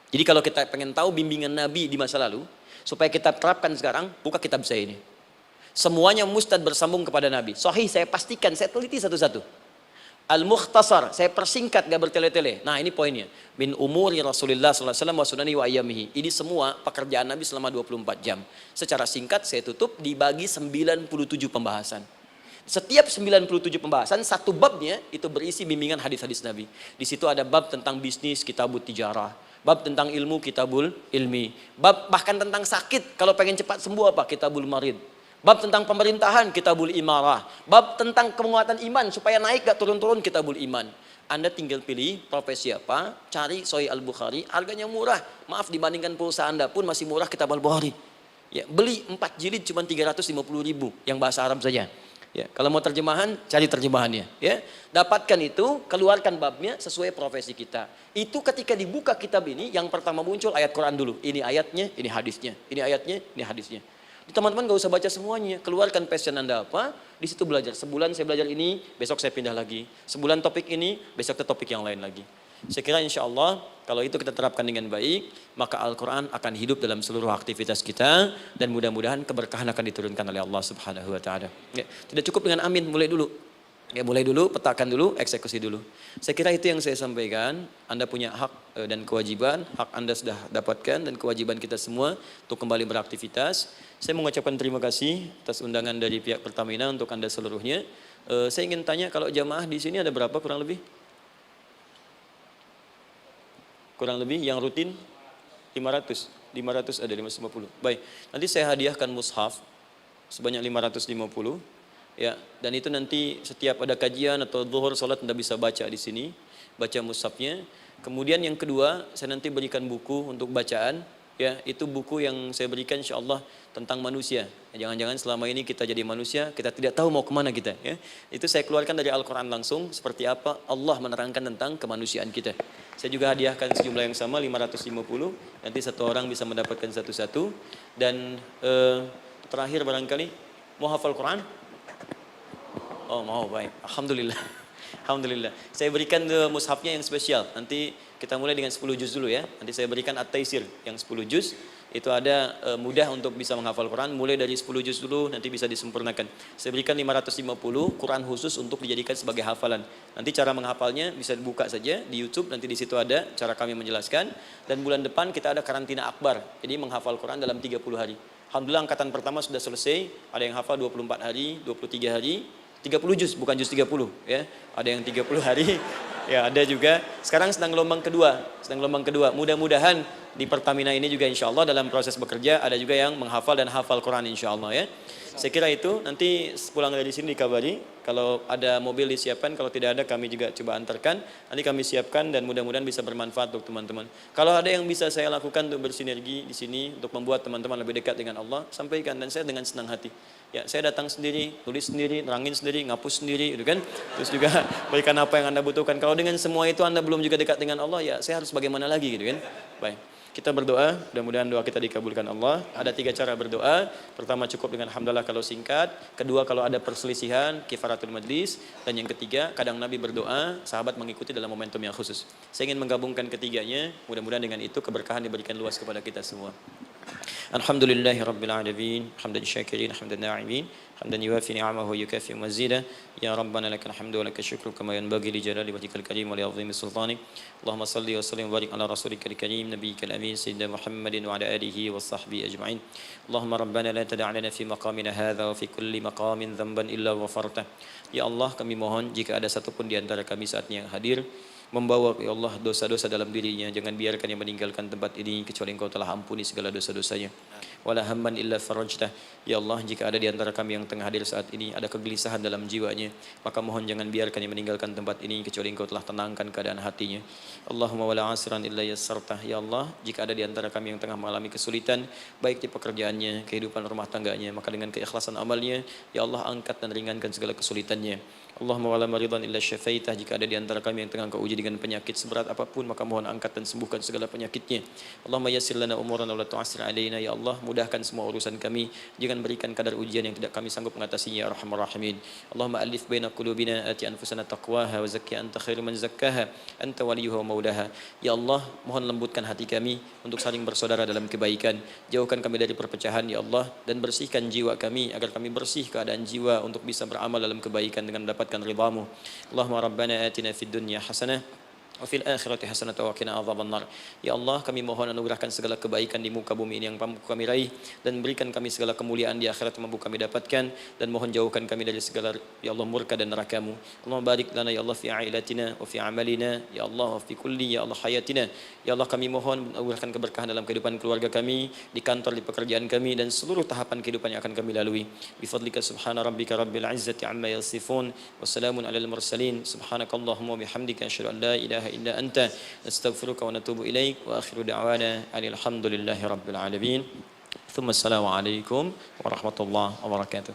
Jadi kalau kita pengen tahu bimbingan Nabi di masa lalu, supaya kita terapkan sekarang, buka kitab saya ini. Semuanya mustad bersambung kepada Nabi. Sahih saya pastikan, saya teliti satu-satu. Al-Mukhtasar, saya persingkat gak bertele-tele. Nah, ini poinnya. Min umuri Rasulullah sallallahu alaihi wasallam wa sunani wa ayyamihi. Ini semua pekerjaan Nabi selama 24 jam. Secara singkat saya tutup dibagi 97 pembahasan. Setiap 97 pembahasan, satu babnya itu berisi bimbingan hadis-hadis Nabi. Di situ ada bab tentang bisnis, kitabut tijarah. Bab tentang ilmu, kitabul ilmi. Bab bahkan tentang sakit, kalau pengen cepat sembuh apa? Kitabul marid. Bab tentang pemerintahan, kitabul imarah. Bab tentang penguatan iman, supaya naik gak turun-turun, kitabul iman. Anda tinggal pilih profesi apa, cari Sahih Al-Bukhari, harganya murah. Maaf, dibandingkan pulsa Anda pun masih murah kitab Al-Bukhari. Ya, beli 4 jilid cuma 350.000 yang bahasa Arab saja. Ya, kalau mau terjemahan, cari terjemahannya. Ya, dapatkan itu, keluarkan babnya sesuai profesi kita. Itu ketika dibuka kitab ini, yang pertama muncul ayat Quran dulu. Ini ayatnya, ini hadisnya. Ini ayatnya, ini hadisnya. Teman-teman gak usah baca semuanya, keluarkan passion Anda apa, di situ belajar. Sebulan saya belajar ini, besok saya pindah lagi. Sebulan topik ini, besok ke topik yang lain lagi. Saya kira insya Allah kalau itu kita terapkan dengan baik, maka Al-Quran akan hidup dalam seluruh aktivitas kita dan mudah-mudahan keberkahan akan diturunkan oleh Allah Subhanahu Wa Taala. Ya, tidak cukup dengan amin, mulai dulu. Ya, mulai dulu, petakan dulu, eksekusi dulu. Saya kira itu yang saya sampaikan. Anda punya hak dan kewajiban, hak Anda sudah dapatkan dan kewajiban kita semua untuk kembali beraktivitas. Saya mengucapkan terima kasih atas undangan dari pihak Pertamina untuk Anda seluruhnya. Saya ingin tanya, kalau jamaah di sini ada berapa kurang lebih? Kurang lebih yang rutin 500 ada 550. Baik, nanti saya hadiahkan mushaf sebanyak 550. Ya, dan itu nanti setiap ada kajian atau zuhur salat Anda bisa baca di sini, baca mushafnya. Kemudian yang kedua, saya nanti berikan buku untuk bacaan. ya, itu buku yang saya berikan insyaallah tentang manusia. Jangan-jangan selama ini kita jadi manusia, kita tidak tahu mau kemana kita, ya. Itu saya keluarkan dari Al-Quran langsung, seperti apa Allah menerangkan tentang kemanusiaan kita. Saya juga hadiahkan sejumlah yang sama, 550, nanti satu orang bisa mendapatkan satu-satu. Dan terakhir barangkali, mau hafal Quran? Oh mau, baik, Alhamdulillah. Alhamdulillah. Saya berikan mushafnya yang spesial. Nanti kita mulai dengan 10 juz dulu ya. Nanti saya berikan At-Taisir yang 10 juz. Itu ada mudah untuk bisa menghafal Quran. Mulai dari 10 juz dulu, nanti bisa disempurnakan. Saya berikan 550 Quran khusus untuk dijadikan sebagai hafalan. Nanti cara menghafalnya bisa dibuka saja di YouTube. Nanti di situ ada cara kami menjelaskan. Dan bulan depan kita ada karantina akbar. Jadi menghafal Quran dalam 30 hari. Alhamdulillah angkatan pertama sudah selesai. Ada yang hafal 24 hari, 23 hari. 30 juz, bukan juz 30 ya. Ada yang 30 hari. Ya, ada juga. Sekarang sedang gelombang kedua. Mudah-mudahan di Pertamina ini juga insya Allah dalam proses bekerja ada juga yang menghafal dan hafal Quran insya Allah ya. Saya kira itu, nanti pulang dari sini dikabari. Kalau ada mobil disiapkan, kalau tidak ada kami juga coba antarkan. Nanti kami siapkan dan mudah-mudahan bisa bermanfaat untuk teman-teman. Kalau ada yang bisa saya lakukan untuk bersinergi di sini, untuk membuat teman-teman lebih dekat dengan Allah, sampaikan. Dan saya dengan senang hati. Ya, saya datang sendiri, tulis sendiri, nerangin sendiri, ngapus sendiri, gitu kan. Terus juga berikan apa yang Anda butuhkan. Kalau dengan semua itu Anda belum juga dekat dengan Allah, ya saya harus bagaimana lagi, gitu kan. Baik. Kita berdoa, mudah-mudahan doa kita dikabulkan Allah. Ada 3 cara berdoa. Pertama cukup dengan hamdalah kalau singkat. Kedua kalau ada perselisihan, kifaratul majlis. Dan yang ketiga, kadang Nabi berdoa, sahabat mengikuti dalam momentum yang khusus. Saya ingin menggabungkan ketiganya. Mudah-mudahan dengan itu keberkahan diberikan luas kepada kita semua. Alhamdulillahi Rabbil Alamin. Hamdan syakirin, hamdan na'imin. حمدا يوافي نعمه ويكافئ مزيدا يا ربنا لك الحمد ولك الشكر كما ينبغي لجلال وجهك الكريم ولعظيم سلطانك اللهم صل وسلم وبارك على رسولك الكريم نبيك الامين سيدنا محمد وعلى اله وصحبه اجمعين اللهم ربنا لا تدع لنا في مقامنا هذا وفي كل مقام ذنبا الا غفرته ya Allah kami mohon jika ada satupun di antara kami saat ini yang hadir membawa ya Allah dosa-dosa dalam dirinya, jangan biarkan yang meninggalkan tempat ini kecuali Engkau telah ampuni segala dosa-dosanya. Wala hamman illa farajtah. Ya Allah, jika ada di antara kami yang tengah hadir saat ini ada kegelisahan dalam jiwanya, maka mohon jangan biarkan yang meninggalkan tempat ini kecuali Engkau telah tenangkan keadaan hatinya. Allahumma wala asran illa yassartah. Ya Allah, jika ada di antara kami yang tengah mengalami kesulitan baik di pekerjaannya, kehidupan rumah tangganya, maka dengan keikhlasan amalnya, ya Allah angkat dan ringankan segala kesulitannya. Allahumma wala maridan illa syafaitah. Jika ada di antara kami yang tengah Engkau uji dengan penyakit seberat apapun, maka mohon angkat dan sembuhkan segala penyakitnya. Allahumma yassir lana umurana wa la tu'assir alaina. Ya Allah, mudahkan semua urusan kami, jangan berikan kadar ujian yang tidak kami sanggup mengatasinya ya arhamar rahimin. Allahumma alif baina qulubina ati anfusana taqwaha wa zakki anta khairu man zakkaha anta waliyuha wa maulaha. Ya Allah, mohon lembutkan hati kami untuk saling bersaudara dalam kebaikan. Jauhkan kami dari perpecahan ya Allah, dan bersihkan jiwa kami agar kami bersih keadaan jiwa untuk bisa beramal dalam kebaikan dengan mendapatkan ridhamu. Allahumma rabbana atina fid dunya hasanah wa fil akhirati hasanatan wa qina adzabannar. Ya Allah, kami mohon anugerahkan segala kebaikan di muka bumi ini yang mampu kami raih, dan berikan kami segala kemuliaan di akhirat yang mampu kami dapatkan, dan mohon jauhkan kami dari segala ya Allah murka dan neraka-Mu. Allahumma barik lana ya Allah fi ailatina wa fi amalina ya Allah wa fi kulli ya Allah hayatina. Ya Allah, kami mohon anugerahkan keberkahan dalam kehidupan keluarga kami, di kantor, di pekerjaan kami, dan seluruh tahapan kehidupan yang akan kami lalui. Bi fadlika subhana rabbika rabbil izzati amma yasifun wa salamun alal mursalin. Subhanakallahumma wa bihamdika asyhadu an la ilaha إلا أنت نستغفرك ونتوب إليك وآخر دعوانا أن الحمد لله رب العالمين ثم السلام عليكم ورحمة الله وبركاته.